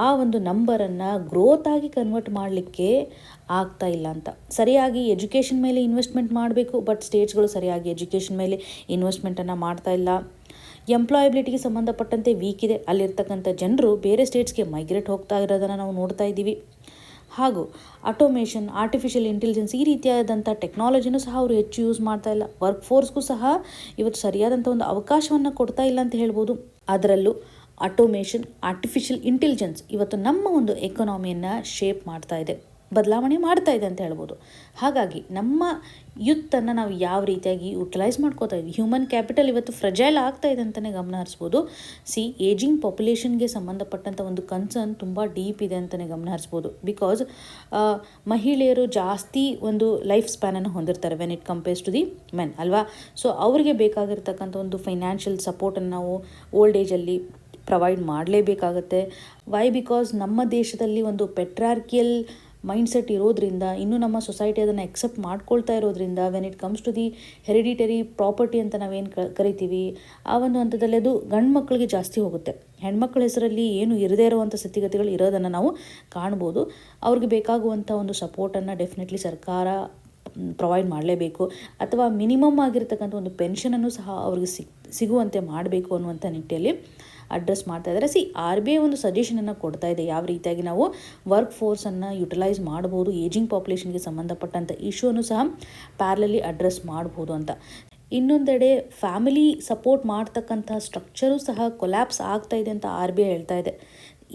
S1: ಆ ಒಂದು ನಂಬರನ್ನು ಗ್ರೋತ್ ಆಗಿ ಕನ್ವರ್ಟ್ ಮಾಡಲಿಕ್ಕೆ ಆಗ್ತಾ ಇಲ್ಲ ಅಂತ. ಸರಿಯಾಗಿ ಎಜುಕೇಷನ್ ಮೇಲೆ ಇನ್ವೆಸ್ಟ್ಮೆಂಟ್ ಮಾಡಬೇಕು, ಬಟ್ ಸ್ಟೇಟ್ಸ್ಗಳು ಸರಿಯಾಗಿ ಎಜುಕೇಷನ್ ಮೇಲೆ ಇನ್ವೆಸ್ಟ್ಮೆಂಟನ್ನು ಮಾಡ್ತಾ ಇಲ್ಲ. ಎಂಪ್ಲಾಯಬಿಲಿಟಿಗೆ ಸಂಬಂಧಪಟ್ಟಂತೆ ವೀಕ್ ಇದೆ, ಅಲ್ಲಿರ್ತಕ್ಕಂಥ ಜನರು ಬೇರೆ ಸ್ಟೇಟ್ಸ್ಗೆ ಮೈಗ್ರೇಟ್ ಹೋಗ್ತಾ ಇರೋದನ್ನು ನಾವು ನೋಡ್ತಾ ಇದ್ದೀವಿ. ಹಾಗೂ ಆಟೋಮೇಷನ್, ಆರ್ಟಿಫಿಷಿಯಲ್ ಇಂಟೆಲಿಜೆನ್ಸ್ ಈ ರೀತಿಯಾದಂಥ ಟೆಕ್ನಾಲಜಿನೂ ಸಹ ಅವರು ಹೆಚ್ಚು ಯೂಸ್ ಮಾಡ್ತಾ ಇಲ್ಲ. ವರ್ಕ್ ಫೋರ್ಸ್ಗೂ ಸಹ ಇವತ್ತು ಸರಿಯಾದಂಥ ಒಂದು ಅವಕಾಶವನ್ನು ಕೊಡ್ತಾ ಇಲ್ಲ ಅಂತ ಹೇಳ್ಬೋದು. ಅದರಲ್ಲೂ ಆಟೋಮೇಷನ್, ಆರ್ಟಿಫಿಷಿಯಲ್ ಇಂಟೆಲಿಜೆನ್ಸ್ ಇವತ್ತು ನಮ್ಮ ಒಂದು ಎಕಾನಮಿಯನ್ನು ಶೇಪ್ ಮಾಡ್ತಾ ಇದೆ, ಬದಲಾವಣೆ ಮಾಡ್ತಾ ಇದೆ ಅಂತ ಹೇಳ್ಬೋದು. ಹಾಗಾಗಿ ನಮ್ಮ ಯೂತ್ತನ್ನು ನಾವು ಯಾವ ರೀತಿಯಾಗಿ ಯುಟಿಲೈಸ್ ಮಾಡ್ಕೋತಾ ಇದ್ವಿ, ಹ್ಯೂಮನ್ ಕ್ಯಾಪಿಟಲ್ ಇವತ್ತು ಫ್ರೆಜೈಲ್ ಆಗ್ತಾ ಇದೆ ಅಂತಲೇ ಗಮನ ಹರಿಸ್ಬೋದು. ಏಜಿಂಗ್ ಪಾಪ್ಯುಲೇಷನ್ಗೆ ಸಂಬಂಧಪಟ್ಟಂಥ ಒಂದು ಕನ್ಸರ್ನ್ ತುಂಬ ಡೀಪ್ ಇದೆ ಅಂತಲೇ ಗಮನ ಹರಿಸ್ಬೋದು. ಬಿಕಾಸ್ ಮಹಿಳೆಯರು ಜಾಸ್ತಿ ಒಂದು ಲೈಫ್ ಸ್ಪ್ಯಾನನ್ನು ಹೊಂದಿರ್ತಾರೆ when it compares to the men ಅಲ್ವಾ. ಸೊ ಅವರಿಗೆ ಬೇಕಾಗಿರ್ತಕ್ಕಂಥ ಒಂದು ಫೈನಾನ್ಷಿಯಲ್ ಸಪೋರ್ಟನ್ನು ನಾವು ಓಲ್ಡ್ ಏಜಲ್ಲಿ ಪ್ರೊವೈಡ್ ಮಾಡಲೇಬೇಕಾಗತ್ತೆ. ವೈ? ಬಿಕಾಸ್ ನಮ್ಮ ದೇಶದಲ್ಲಿ ಒಂದು ಪೆಟ್ರಾರ್ಕಿಯಲ್ ಮೈಂಡ್ಸೆಟ್ ಇರೋದ್ರಿಂದ, ಇನ್ನೂ ನಮ್ಮ ಸೊಸೈಟಿ ಅದನ್ನು ಎಕ್ಸೆಪ್ಟ್ ಮಾಡ್ಕೊಳ್ತಾ ಇರೋದ್ರಿಂದ, when it comes to the hereditary property ಅಂತ ನಾವೇನು ಕರಿತೀವಿ, ಆ ಒಂದು ಹಂತದಲ್ಲಿ ಅದು ಗಂಡು ಮಕ್ಕಳಿಗೆ ಜಾಸ್ತಿ ಹೋಗುತ್ತೆ. ಹೆಣ್ಮಕ್ಳ ಹೆಸರಲ್ಲಿ ಏನು ಇರದೇ ಇರುವಂಥ ಸ್ಥಿತಿಗತಿಗಳು ಇರೋದನ್ನು ನಾವು ಕಾಣ್ಬೋದು. ಅವ್ರಿಗೆ ಬೇಕಾಗುವಂಥ ಒಂದು ಸಪೋರ್ಟನ್ನು ಡೆಫಿನೆಟ್ಲಿ ಸರ್ಕಾರ ಪ್ರೊವೈಡ್ ಮಾಡಲೇಬೇಕು, ಅಥವಾ ಮಿನಿಮಮ್ ಆಗಿರ್ತಕ್ಕಂಥ ಒಂದು ಪೆನ್ಷನನ್ನು ಸಹ ಅವ್ರಿಗೆ ಸಿಗುವಂತೆ ಮಾಡಬೇಕು ಅನ್ನುವಂಥ ನಿಟ್ಟಿನಲ್ಲಿ ಅಡ್ರೆಸ್ ಮಾಡ್ತಾ ಇದ್ದಾರೆ. RBI ಒಂದು ಸಜೆಷನನ್ನು ಕೊಡ್ತಾ ಇದೆ, ಯಾವ ರೀತಿಯಾಗಿ ನಾವು ವರ್ಕ್ ಫೋರ್ಸನ್ನು ಯುಟಿಲೈಸ್ ಮಾಡ್ಬೋದು, ಏಜಿಂಗ್ ಪಾಪ್ಯುಲೇಷನ್ಗೆ ಸಂಬಂಧಪಟ್ಟಂಥ ಇಶ್ಯೂನು ಸಹ ಪ್ಯಾರಲಲ್ಲಿ ಅಡ್ರೆಸ್ ಮಾಡ್ಬೋದು ಅಂತ. ಇನ್ನೊಂದೆಡೆ ಫ್ಯಾಮಿಲಿ ಸಪೋರ್ಟ್ ಮಾಡ್ತಕ್ಕಂಥ ಸ್ಟ್ರಕ್ಚರು ಸಹ ಕೊಲ್ಯಾಪ್ಸ್ ಆಗ್ತಾ ಇದೆ ಅಂತ RBI ಹೇಳ್ತಾ ಇದೆ.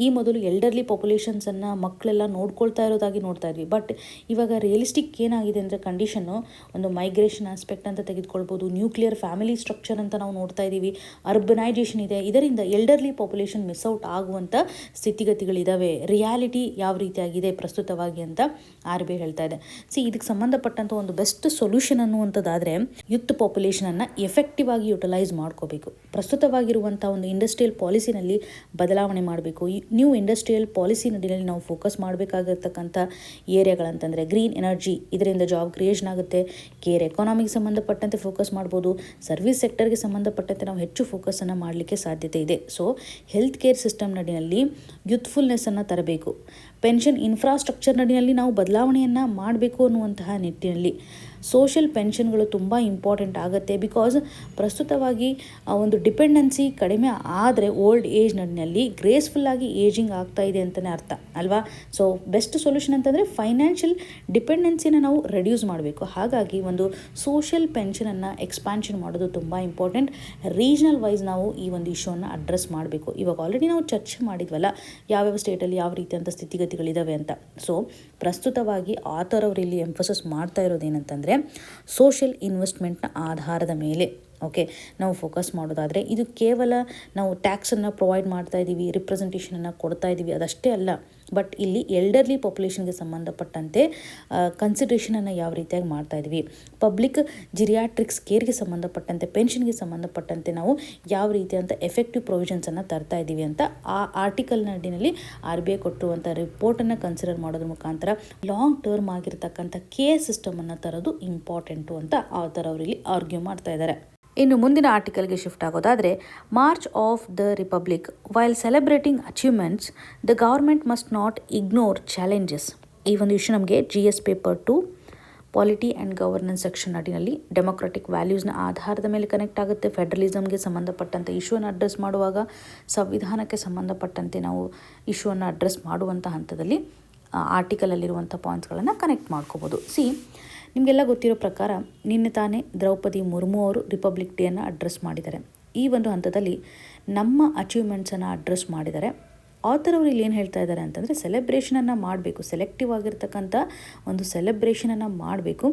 S1: ಈ ಮೊದಲು ಎಲ್ಡರ್ಲಿ ಪಾಪ್ಯುಲೇಷನ್ಸನ್ನು ಮಕ್ಕಳೆಲ್ಲ ನೋಡ್ಕೊಳ್ತಾ ಇರೋದಾಗಿ ನೋಡ್ತಾ ಇದ್ವಿ. ಬಟ್ ಇವಾಗ ರಿಯಲಿಸ್ಟಿಕ್ ಏನಾಗಿದೆ ಅಂದರೆ ಕಂಡೀಷನ್ನು ಒಂದು ಮೈಗ್ರೇಷನ್ ಆಸ್ಪೆಕ್ಟ್ ಅಂತ ತೆಗೆದುಕೊಳ್ಬೋದು, ನ್ಯೂಕ್ಲಿಯರ್ ಫ್ಯಾಮಿಲಿ ಸ್ಟ್ರಕ್ಚರ್ ಅಂತ ನಾವು ನೋಡ್ತಾ ಇದ್ದೀವಿ, ಅರ್ಬನೈಜೇಷನ್ ಇದೆ. ಇದರಿಂದ ಎಲ್ಡರ್ಲಿ ಪಾಪ್ಯುಲೇಷನ್ ಮಿಸ್ಔಟ್ ಆಗುವಂಥ ಸ್ಥಿತಿಗತಿಗಳಿದ್ದಾವೆ. ರಿಯಾಲಿಟಿ ಯಾವ ರೀತಿಯಾಗಿದೆ ಪ್ರಸ್ತುತವಾಗಿ ಅಂತ RBI ಹೇಳ್ತಾ ಇದೆ. ಇದಕ್ಕೆ ಸಂಬಂಧಪಟ್ಟಂಥ ಒಂದು ಬೆಸ್ಟ್ ಸೊಲ್ಯೂಷನ್ ಅನ್ನುವಂಥದ್ದಾದರೆ ಯೂತ್ ಪಾಪ್ಯುಲೇಷನನ್ನು ಎಫೆಕ್ಟಿವ್ ಆಗಿ ಯುಟಿಲೈಸ್ ಮಾಡ್ಕೋಬೇಕು. ಪ್ರಸ್ತುತವಾಗಿರುವಂಥ ಒಂದು ಇಂಡಸ್ಟ್ರಿಯಲ್ ಪಾಲಿಸಿನಲ್ಲಿ ಬದಲಾವಣೆ ಮಾಡಬೇಕು. ನ್ಯೂ ಇಂಡಸ್ಟ್ರಿಯಲ್ ಪಾಲಿಸಿ ನಡಿನಲ್ಲಿ ನಾವು ಫೋಕಸ್ ಮಾಡಬೇಕಾಗಿರ್ತಕ್ಕಂಥ ಏರಿಯಾಗಳಂತಂದರೆ ಗ್ರೀನ್ ಎನರ್ಜಿ, ಇದರಿಂದ ಜಾಬ್ ಕ್ರಿಯೇಷನ್ ಆಗುತ್ತೆ. ಕೇರ್ ಎಕಾನಮಿಗೆ ಸಂಬಂಧಪಟ್ಟಂತೆ ಫೋಕಸ್ ಮಾಡ್ಬೋದು. ಸರ್ವಿಸ್ ಸೆಕ್ಟರ್ಗೆ ಸಂಬಂಧಪಟ್ಟಂತೆ ನಾವು ಹೆಚ್ಚು ಫೋಕಸನ್ನು ಮಾಡಲಿಕ್ಕೆ ಸಾಧ್ಯತೆ ಇದೆ. ಸೊ ಹೆಲ್ತ್ ಕೇರ್ ಸಿಸ್ಟಮ್ ನಡಿನಲ್ಲಿ ಯೂತ್ಫುಲ್ನೆಸ್ಸನ್ನು ತರಬೇಕು. ಪೆನ್ಷನ್ ಇನ್ಫ್ರಾಸ್ಟ್ರಕ್ಚರ್ ನಡಿನಲ್ಲಿ ನಾವು ಬದಲಾವಣೆಯನ್ನು ಮಾಡಬೇಕು ಅನ್ನುವಂತಹ ನಿಟ್ಟಿನಲ್ಲಿ ಸೋಷಿಯಲ್ ಪೆನ್ಷನ್ಗಳು ತುಂಬ ಇಂಪಾರ್ಟೆಂಟ್ ಆಗುತ್ತೆ. ಬಿಕಾಸ್ ಪ್ರಸ್ತುತವಾಗಿ ಒಂದು ಡಿಪೆಂಡೆನ್ಸಿ ಕಡಿಮೆ ಆದರೆ ಓಲ್ಡ್ ಏಜ್ ನಡಿನಲ್ಲಿ ಗ್ರೇಸ್ಫುಲ್ಲಾಗಿ ಏಜಿಂಗ್ ಆಗ್ತಾ ಇದೆ ಅಂತಲೇ ಅರ್ಥ ಅಲ್ವಾ. ಸೊ ಬೆಸ್ಟ್ ಸೊಲ್ಯೂಷನ್ ಅಂತಂದರೆ ಫೈನಾನ್ಷಿಯಲ್ ಡಿಪೆಂಡೆನ್ಸಿನ ನಾವು ರೆಡ್ಯೂಸ್ ಮಾಡಬೇಕು. ಹಾಗಾಗಿ ಒಂದು ಸೋಷಿಯಲ್ ಪೆನ್ಷನನ್ನು ಎಕ್ಸ್ಪ್ಯಾನ್ಷನ್ ಮಾಡೋದು ತುಂಬ ಇಂಪಾರ್ಟೆಂಟ್. ರೀಜ್ನಲ್ ವೈಸ್ ನಾವು ಈ ಒಂದು ಇಶ್ಯೂವನ್ನು ಅಡ್ರೆಸ್ ಮಾಡಬೇಕು. ಇವಾಗ ಆಲ್ರೆಡಿ ನಾವು ಚರ್ಚೆ ಮಾಡಿದ್ವಲ್ಲ ಯಾವ್ಯಾವ ಸ್ಟೇಟಲ್ಲಿ ಯಾವ ರೀತಿಯಂಥ ಸ್ಥಿತಿಗತಿಗಳಿದ್ದಾವೆ ಅಂತ. ಸೊ ಪ್ರಸ್ತುತವಾಗಿ ಆಥರ್ ಅವರು ಇಲ್ಲಿ ಎಂಫೋಸಿಸ್ ಮಾಡ್ತಾ ಇರೋದೇನಂತಂದರೆ ಸೋಷಿಯಲ್ ಇನ್ವೆಸ್ಟ್ಮೆಂಟ್ನ ಆಧಾರದ ಮೇಲೆ ಓಕೆ, ನಾವು ಫೋಕಸ್ ಮಾಡೋದಾದರೆ ಇದು ಕೇವಲ ನಾವು ಟ್ಯಾಕ್ಸನ್ನು ಪ್ರೊವೈಡ್ ಮಾಡ್ತಾ ಇದ್ದೀವಿ, ರಿಪ್ರೆಸೆಂಟೇಷನನ್ನು ಕೊಡ್ತಾ ಇದ್ದೀವಿ ಅದಷ್ಟೇ ಅಲ್ಲ. ಬಟ್ ಇಲ್ಲಿ ಎಲ್ಡರ್ಲಿ ಪಾಪ್ಯುಲೇಷನ್ಗೆ ಸಂಬಂಧಪಟ್ಟಂತೆ ಕನ್ಸಿಡ್ರೇಷನನ್ನು ಯಾವ ರೀತಿಯಾಗಿ ಮಾಡ್ತಾ ಇದ್ದೀವಿ, ಪಬ್ಲಿಕ್ ಜಿರಿಯಾಟ್ರಿಕ್ಸ್ ಕೇರ್ಗೆ ಸಂಬಂಧಪಟ್ಟಂತೆ, ಪೆನ್ಷನ್ಗೆ ಸಂಬಂಧಪಟ್ಟಂತೆ ನಾವು ಯಾವ ರೀತಿಯಂಥ ಎಫೆಕ್ಟಿವ್ ಪ್ರೊವಿಷನ್ಸನ್ನು ತರ್ತಾ ಇದ್ದೀವಿ ಅಂತ ಆ ಆರ್ಟಿಕಲ್ನ ಅಡಿನಲ್ಲಿ RBI ಕೊಟ್ಟಿರುವಂಥ ರಿಪೋರ್ಟನ್ನು ಕನ್ಸಿಡರ್ ಮಾಡೋದ್ರ ಮುಖಾಂತರ ಲಾಂಗ್ ಟರ್ಮ್ ಆಗಿರ್ತಕ್ಕಂಥ ಕೇರ್ ಸಿಸ್ಟಮನ್ನು ತರೋದು ಇಂಪಾರ್ಟೆಂಟು ಅಂತ ಆಥರ್ ಅವರು ಇಲ್ಲಿ ಆರ್ಗ್ಯೂ ಮಾಡ್ತಾ ಇದ್ದಾರೆ. ಇನ್ನು ಮುಂದಿನ ಆರ್ಟಿಕಲ್ಗೆ ಶಿಫ್ಟ್ ಆಗೋದಾದರೆ, march of the republic while celebrating achievements the government must not ignore challenges. ಈ ಒಂದು ಇಶ್ಯೂ ನಮಗೆ GS paper 2 polity and governance section ಅಡಿನಲ್ಲಿ ಡೆಮೊಕ್ರೆಟಿಕ್ ವ್ಯಾಲ್ಯೂಸ್ನ ಆಧಾರದ ಮೇಲೆ ಕನೆಕ್ಟ್ ಆಗುತ್ತೆ. ಫೆಡರಲಿಸಮ್ಗೆ ಸಂಬಂಧಪಟ್ಟಂತೆ ಇಶ್ಯೂವನ್ನು ಅಡ್ರೆಸ್ ಮಾಡುವಾಗ ಸಂವಿಧಾನಕ್ಕೆ ಸಂಬಂಧಪಟ್ಟಂತೆ ನಾವು ಇಶ್ಯೂವನ್ನು ಅಡ್ರೆಸ್ ಮಾಡುವಂಥ ಹಂತದಲ್ಲಿ ಆರ್ಟಿಕಲಲ್ಲಿರುವಂಥ ಪಾಯಿಂಟ್ಸ್ಗಳನ್ನು ಕನೆಕ್ಟ್ ಮಾಡ್ಕೋಬೋದು. ನಿಮಗೆಲ್ಲ ಗೊತ್ತಿರೋ ಪ್ರಕಾರ ನಿನ್ನೆ ತಾನೇ ದ್ರೌಪದಿ ಮುರ್ಮು ಅವರು ರಿಪಬ್ಲಿಕ್ ಡೇಯನ್ನು ಅಡ್ರೆಸ್ ಮಾಡಿದ್ದಾರೆ. ಈ ಒಂದು ಹಂತದಲ್ಲಿ ನಮ್ಮ ಅಚೀವ್ಮೆಂಟ್ಸನ್ನು ಅಡ್ರೆಸ್ ಮಾಡಿದ್ದಾರೆ. ಆಥರ್ ಅವರು ಇಲ್ಲಿ ಏನು ಹೇಳ್ತಾ ಇದ್ದಾರೆ ಅಂತಂದರೆ, ಸೆಲೆಬ್ರೇಷನನ್ನು ಮಾಡಬೇಕು, ಸೆಲೆಕ್ಟಿವ್ ಆಗಿರ್ತಕ್ಕಂಥ ಒಂದು ಸೆಲೆಬ್ರೇಷನನ್ನು ಮಾಡಬೇಕು.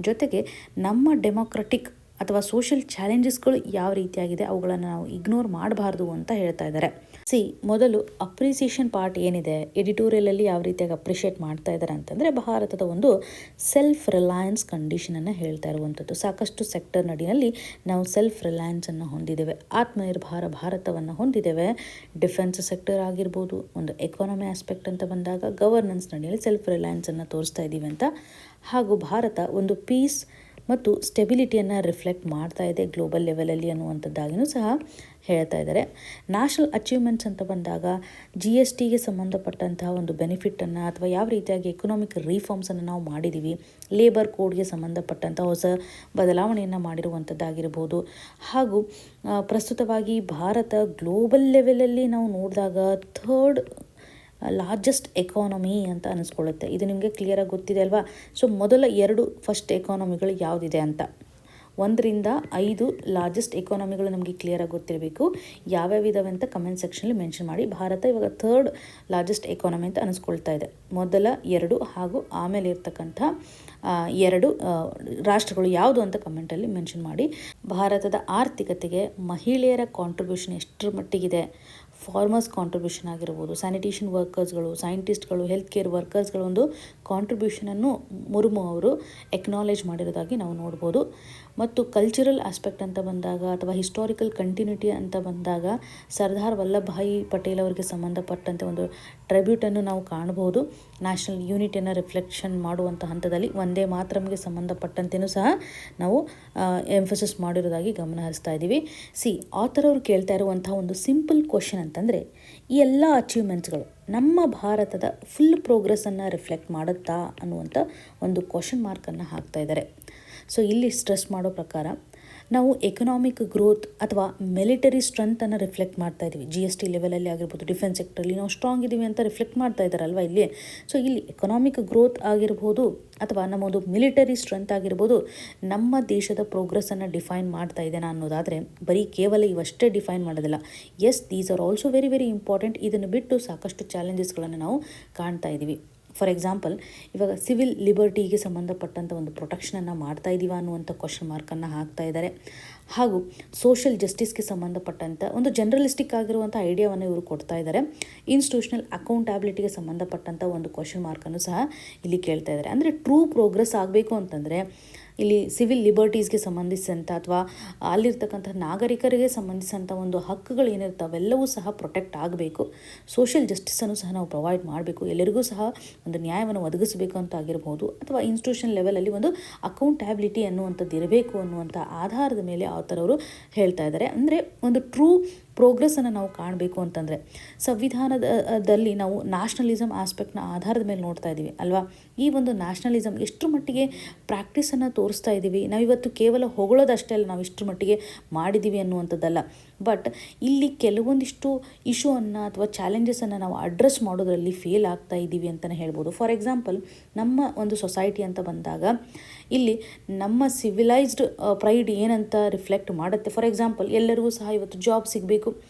S1: ಜೊತೆಗೆ ನಮ್ಮ ಡೆಮೊಕ್ರೆಟಿಕ್ ಅಥವಾ ಸೋಷಿಯಲ್ ಚಾಲೆಂಜಸ್ಗಳು ಯಾವ ರೀತಿಯಾಗಿದೆ ಅವುಗಳನ್ನು ನಾವು ಇಗ್ನೋರ್ ಮಾಡಬಾರ್ದು ಅಂತ ಹೇಳ್ತಾ ಇದ್ದಾರೆ. ಮೊದಲು ಅಪ್ರಿಸಿಯೇಷನ್ ಪಾರ್ಟ್ ಏನಿದೆ, ಎಡಿಟೋರಿಯಲಲ್ಲಿ ಯಾವ ರೀತಿಯಾಗಿ ಅಪ್ರಿಷಿಯೇಟ್ ಮಾಡ್ತಾ ಇದ್ದಾರೆ ಅಂತಂದರೆ, ಭಾರತದ ಒಂದು ಸೆಲ್ಫ್ ರಿಲಯನ್ಸ್ ಕಂಡೀಷನನ್ನು ಹೇಳ್ತಾ ಇರುವಂಥದ್ದು. ಸಾಕಷ್ಟು ಸೆಕ್ಟರ್ ನಡಿನಲ್ಲಿ ನಾವು ಸೆಲ್ಫ್ ರಿಲಯನ್ಸನ್ನು ಹೊಂದಿದ್ದೇವೆ, ಆತ್ಮನಿರ್ಭರ ಭಾರತವನ್ನು ಹೊಂದಿದ್ದೇವೆ. ಡಿಫೆನ್ಸ್ ಸೆಕ್ಟರ್ ಆಗಿರ್ಬೋದು, ಒಂದು ಎಕಾನಮಿ ಆಸ್ಪೆಕ್ಟ್ ಅಂತ ಬಂದಾಗ ಗವರ್ನೆನ್ಸ್ ನಡಿಯಲ್ಲಿ ಸೆಲ್ಫ್ ರಿಲಯನ್ಸನ್ನು ತೋರಿಸ್ತಾ ಇದ್ದೀವಿ ಅಂತ. ಹಾಗೂ ಭಾರತ ಒಂದು ಪೀಸ್ ಮತ್ತು ಸ್ಟೆಬಿಲಿಟಿಯನ್ನು ರಿಫ್ಲೆಕ್ಟ್ ಮಾಡ್ತಾ ಇದೆ ಗ್ಲೋಬಲ್ ಲೆವೆಲಲ್ಲಿ ಅನ್ನುವಂಥದ್ದಾಗಿಯೂ ಸಹ ಹೇಳ್ತಾ ಇದ್ದಾರೆ. ನ್ಯಾಷನಲ್ ಅಚೀವ್ಮೆಂಟ್ಸ್ ಅಂತ ಬಂದಾಗ GSTಗೆ ಸಂಬಂಧಪಟ್ಟಂತಹ ಒಂದು ಬೆನಿಫಿಟನ್ನು ಅಥವಾ ಯಾವ ರೀತಿಯಾಗಿ ಎಕನಾಮಿಕ್ ರಿಫಾರ್ಮ್ಸನ್ನು ನಾವು ಮಾಡಿದ್ದೀವಿ, ಲೇಬರ್ ಕೋಡ್ಗೆ ಸಂಬಂಧಪಟ್ಟಂಥ ಹೊಸ ಬದಲಾವಣೆಯನ್ನು ಮಾಡಿರುವಂಥದ್ದಾಗಿರ್ಬೋದು. ಹಾಗೂ ಪ್ರಸ್ತುತವಾಗಿ ಭಾರತ ಗ್ಲೋಬಲ್ ಲೆವೆಲಲ್ಲಿ ನಾವು ನೋಡಿದಾಗ ಥರ್ಡ್ ಲಾರ್ಜೆಸ್ಟ್ ಎಕಾನಮಿ ಅಂತ ಅನಿಸ್ಕೊಳ್ಳುತ್ತೆ. ಇದು ನಿಮಗೆ ಕ್ಲಿಯರಾಗಿ ಗೊತ್ತಿದೆ ಅಲ್ವಾ? ಮೊದಲ 2 ಫಸ್ಟ್ ಎಕಾನಮಿಗಳು ಯಾವುದಿದೆ ಅಂತ, 1ರಿಂದ 5 ಲಾರ್ಜೆಸ್ಟ್ ಎಕಾನಮಿಗಳು ನಮಗೆ ಕ್ಲಿಯರಾಗಿ ಗೊತ್ತಿರಬೇಕು. ಯಾವ್ಯಾವ ಇದಾವೆ ಅಂತ ಕಮೆಂಟ್ ಸೆಕ್ಷನಲ್ಲಿ ಮೆನ್ಷನ್ ಮಾಡಿ. ಭಾರತ ಇವಾಗ ಥರ್ಡ್ ಲಾರ್ಜೆಸ್ಟ್ ಎಕಾನಮಿ ಅಂತ ಅನಿಸ್ಕೊಳ್ತಾ ಇದೆ. ಮೊದಲ 2 ಹಾಗೂ ಆಮೇಲೆ ಇರ್ತಕ್ಕಂಥ 2 ರಾಷ್ಟ್ರಗಳು ಯಾವುದು ಅಂತ ಕಮೆಂಟಲ್ಲಿ ಮೆನ್ಷನ್ ಮಾಡಿ. ಭಾರತದ ಆರ್ಥಿಕತೆಗೆ ಮಹಿಳೆಯರ ಕಾಂಟ್ರಿಬ್ಯೂಷನ್ ಎಷ್ಟರ ಮಟ್ಟಿಗಿದೆ, ಫಾರ್ಮರ್ಸ್ ಕಾಂಟ್ರಿಬ್ಯೂಷನ್ ಆಗಿರ್ಬೋದು, ಸ್ಯಾನಿಟೇಷನ್ ವರ್ಕರ್ಸ್ಗಳು, ಸೈಂಟಿಸ್ಟ್ಗಳು, ಹೆಲ್ತ್ ಕೇರ್ ವರ್ಕರ್ಸ್ಗಳ ಒಂದು ಕಾಂಟ್ರಿಬ್ಯೂಷನನ್ನು ಮುರ್ಮು ಅವರು ಎಕ್ನಾಲೇಜ್ ಮಾಡಿರೋದಾಗಿ ನಾವು ನೋಡ್ಬೋದು. ಮತ್ತು ಕಲ್ಚರಲ್ ಆಸ್ಪೆಕ್ಟ್ ಅಂತ ಬಂದಾಗ ಅಥವಾ ಹಿಸ್ಟಾರಿಕಲ್ ಕಂಟಿನ್ಯೂಟಿ ಅಂತ ಬಂದಾಗ ಸರ್ದಾರ್ ವಲ್ಲಭಭಾಯಿ ಪಟೇಲ್ ಅವರಿಗೆ ಸಂಬಂಧಪಟ್ಟಂತೆ ಒಂದು ಟ್ರಿಬ್ಯೂಟನ್ನು ನಾವು ಕಾಣಬಹುದು. ನ್ಯಾಷನಲ್ ಯೂನಿಟಿಯನ್ನು ರಿಫ್ಲೆಕ್ಷನ್ ಮಾಡುವಂಥ ಹಂತದಲ್ಲಿ ವಂದೇ ಮಾತರಂಗೆ ಸಂಬಂಧಪಟ್ಟಂತೆಯೂ ಸಹ ನಾವು ಎಂಫಸಿಸ್ ಮಾಡಿರೋದಾಗಿ ಗಮನ ಹರಿಸ್ತಾ ಇದ್ದೀವಿ. ಆಥರ್ ಅವರು ಕೇಳ್ತಾ ಇರುವಂಥ ಒಂದು ಸಿಂಪಲ್ ಕ್ವಶನ್ ಅಂತಂದರೆ, ಈ ಎಲ್ಲ ಅಚೀವ್ಮೆಂಟ್ಸ್ಗಳು ನಮ್ಮ ಭಾರತದ ಫುಲ್ ಪ್ರೋಗ್ರೆಸ್ಸನ್ನು ರಿಫ್ಲೆಕ್ಟ್ ಮಾಡುತ್ತಾ ಅನ್ನುವಂಥ ಒಂದು ಕ್ವಶನ್ ಮಾರ್ಕನ್ನು ಹಾಕ್ತಾ ಇದ್ದಾರೆ. ಇಲ್ಲಿ ಸ್ಟ್ರೆಸ್ ಮಾಡೋ ಪ್ರಕಾರ ನಾವು ಎಕನಾಮಿಕ್ ಗ್ರೋತ್ ಅಥವಾ ಮಿಲಿಟರಿ ಸ್ಟ್ರೆಂತನ್ನು ರಿಫ್ಲೆಕ್ಟ್ ಮಾಡ್ತಾ ಇದ್ದೀವಿ. GST ಲೆವೆಲಲ್ಲಿ ಆಗಿರ್ಬೋದು, ಡಿಫೆನ್ಸ್ ಸೆಕ್ಟ್ರಲ್ಲಿ ನಾವು ಸ್ಟ್ರಾಂಗ್ ಇದ್ದೀವಿ ಅಂತ ರಿಫ್ಲೆಕ್ಟ್ ಮಾಡ್ತಾ ಇದ್ದಾರಲ್ವ ಇಲ್ಲಿ. ಇಲ್ಲಿ ಎಕನಾಮಿಕ್ ಗ್ರೋತ್ ಆಗಿರ್ಬೋದು ಅಥವಾ ನಮ್ಮದು ಮಿಲಿಟರಿ ಸ್ಟ್ರೆಂತ್ ಆಗಿರ್ಬೋದು ನಮ್ಮ ದೇಶದ ಪ್ರೋಗ್ರೆಸ್ಸನ್ನು ಡಿಫೈನ್ ಮಾಡ್ತಾ ಇದ್ದೇನೆ ಅನ್ನೋದಾದರೆ ಬರೀ ಕೇವಲ ಇವಷ್ಟೇ ಡಿಫೈನ್ ಮಾಡೋದಿಲ್ಲ. These are also very very important. ಇದನ್ನು ಬಿಟ್ಟು ಸಾಕಷ್ಟು ಚಾಲೆಂಜಸ್ಗಳನ್ನು ನಾವು ಕಾಣ್ತಾ ಇದ್ದೀವಿ. ಫಾರ್ ಎಕ್ಸಾಂಪಲ್, ಇವಾಗ ಸಿವಿಲ್ ಲಿಬರ್ಟಿಗೆ ಸಂಬಂಧಪಟ್ಟಂಥ ಒಂದು ಪ್ರೊಟೆಕ್ಷನನ್ನು ಮಾಡ್ತಾ ಇದ್ದೀವ ಅನ್ನುವಂಥ ಕ್ವಶನ್ ಮಾರ್ಕನ್ನು ಹಾಕ್ತಾ ಇದ್ದಾರೆ. ಹಾಗೂ ಸೋಷಿಯಲ್ ಜಸ್ಟಿಸ್ಗೆ ಸಂಬಂಧಪಟ್ಟಂಥ ಒಂದು ಜನರಲಿಸ್ಟಿಕ್ ಆಗಿರುವಂಥ ಐಡಿಯಾವನ್ನು ಇವರು ಕೊಡ್ತಾ ಇದ್ದಾರೆ. ಇನ್ಸ್ಟಿಟ್ಯೂಷನಲ್ ಅಕೌಂಟಬಿಲಿಟಿಗೆ ಸಂಬಂಧಪಟ್ಟಂಥ ಒಂದು ಕ್ವಶನ್ ಮಾರ್ಕನ್ನು ಸಹ ಇಲ್ಲಿ ಕೇಳ್ತಾ ಇದ್ದಾರೆ. ಅಂದರೆ ಟ್ರೂ ಪ್ರೋಗ್ರೆಸ್ ಆಗಬೇಕು ಅಂತಂದರೆ ಇಲ್ಲಿ ಸಿವಿಲ್ ಲಿಬರ್ಟೀಸ್ಗೆ ಸಂಬಂಧಿಸಿದಂಥ ಅಥವಾ ಅಲ್ಲಿರ್ತಕ್ಕಂಥ ನಾಗರಿಕರಿಗೆ ಸಂಬಂಧಿಸಿದಂಥ ಒಂದು ಹಕ್ಕುಗಳು ಏನಿರ್ತಾವೆಲ್ಲವೂ ಸಹ ಪ್ರೊಟೆಕ್ಟ್ ಆಗಬೇಕು. ಸೋಷಿಯಲ್ ಜಸ್ಟಿಸನ್ನು ಸಹ ನಾವು ಪ್ರೊವೈಡ್ ಮಾಡಬೇಕು, ಎಲ್ಲರಿಗೂ ಸಹ ಒಂದು ನ್ಯಾಯವನ್ನು ಒದಗಿಸಬೇಕು ಅಂತ ಆಗಿರ್ಬೋದು. ಅಥವಾ ಇನ್ಸ್ಟಿಟ್ಯೂಷನ್ ಲೆವೆಲಲ್ಲಿ ಒಂದು ಅಕೌಂಟಬಿಲಿಟಿ ಅನ್ನುವಂಥದ್ದು ಇರಬೇಕು ಅನ್ನುವಂಥ ಆಧಾರದ ಮೇಲೆ ಆಥರ್ ಅವರು ಹೇಳ್ತಾ ಇದ್ದಾರೆ. ಅಂದರೆ ಒಂದು ಟ್ರೂ ಪ್ರೋಗ್ರೆಸ್ಸನ್ನು ನಾವು ಕಾಣಬೇಕು ಅಂತಂದರೆ ಸಂವಿಧಾನದಲ್ಲಿ ನಾವು ನ್ಯಾಷನಲಿಸಮ್ ಆಸ್ಪೆಕ್ಟ್ನ ಆಧಾರದ ಮೇಲೆ ನೋಡ್ತಾ ಇದ್ದೀವಿ ಅಲ್ವಾ. ಈ ಒಂದು ನ್ಯಾಷನಲಿಸಮ್ ಎಷ್ಟರ ಮಟ್ಟಿಗೆ ಪ್ರಾಕ್ಟೀಸನ್ನು ತೋರಿಸ್ತಾ ಇದ್ದೀವಿ. ನಾವಿವತ್ತು ಕೇವಲ ಹೊಗಳೋದಷ್ಟೇ ಅಲ್ಲ, ನಾವು ಇಷ್ಟರ ಮಟ್ಟಿಗೆ ಮಾಡಿದ್ದೀವಿ ಅನ್ನುವಂಥದ್ದಲ್ಲ. ಬಟ್ ಇಲ್ಲಿ ಕೆಲವೊಂದಿಷ್ಟು ಇಶ್ಯೂವನ್ನು ಅಥವಾ ಚಾಲೆಂಜಸನ್ನು ನಾವು ಅಡ್ರೆಸ್ ಮಾಡೋದರಲ್ಲಿ ಫೇಲ್ ಆಗ್ತಾ ಇದ್ದೀವಿ ಅಂತಲೇ ಹೇಳ್ಬೋದು. ಫಾರ್ ಎಕ್ಸಾಂಪಲ್, ನಮ್ಮ ಒಂದು ಸೊಸೈಟಿ ಅಂತ ಬಂದಾಗ ಇಲ್ಲಿ ನಮ್ಮ ಸಿವಿಲೈಸ್ಡ್ ಪ್ರೈಡ್ ಏನಂತ ರಿಫ್ಲೆಕ್ಟ್ ಮಾಡುತ್ತೆ. ಫಾರ್ ಎಕ್ಸಾಂಪಲ್, ಎಲ್ಲರಿಗೂ ಸಹ ಇವತ್ತು ಜಾಬ್ ಸಿಗಬೇಕು,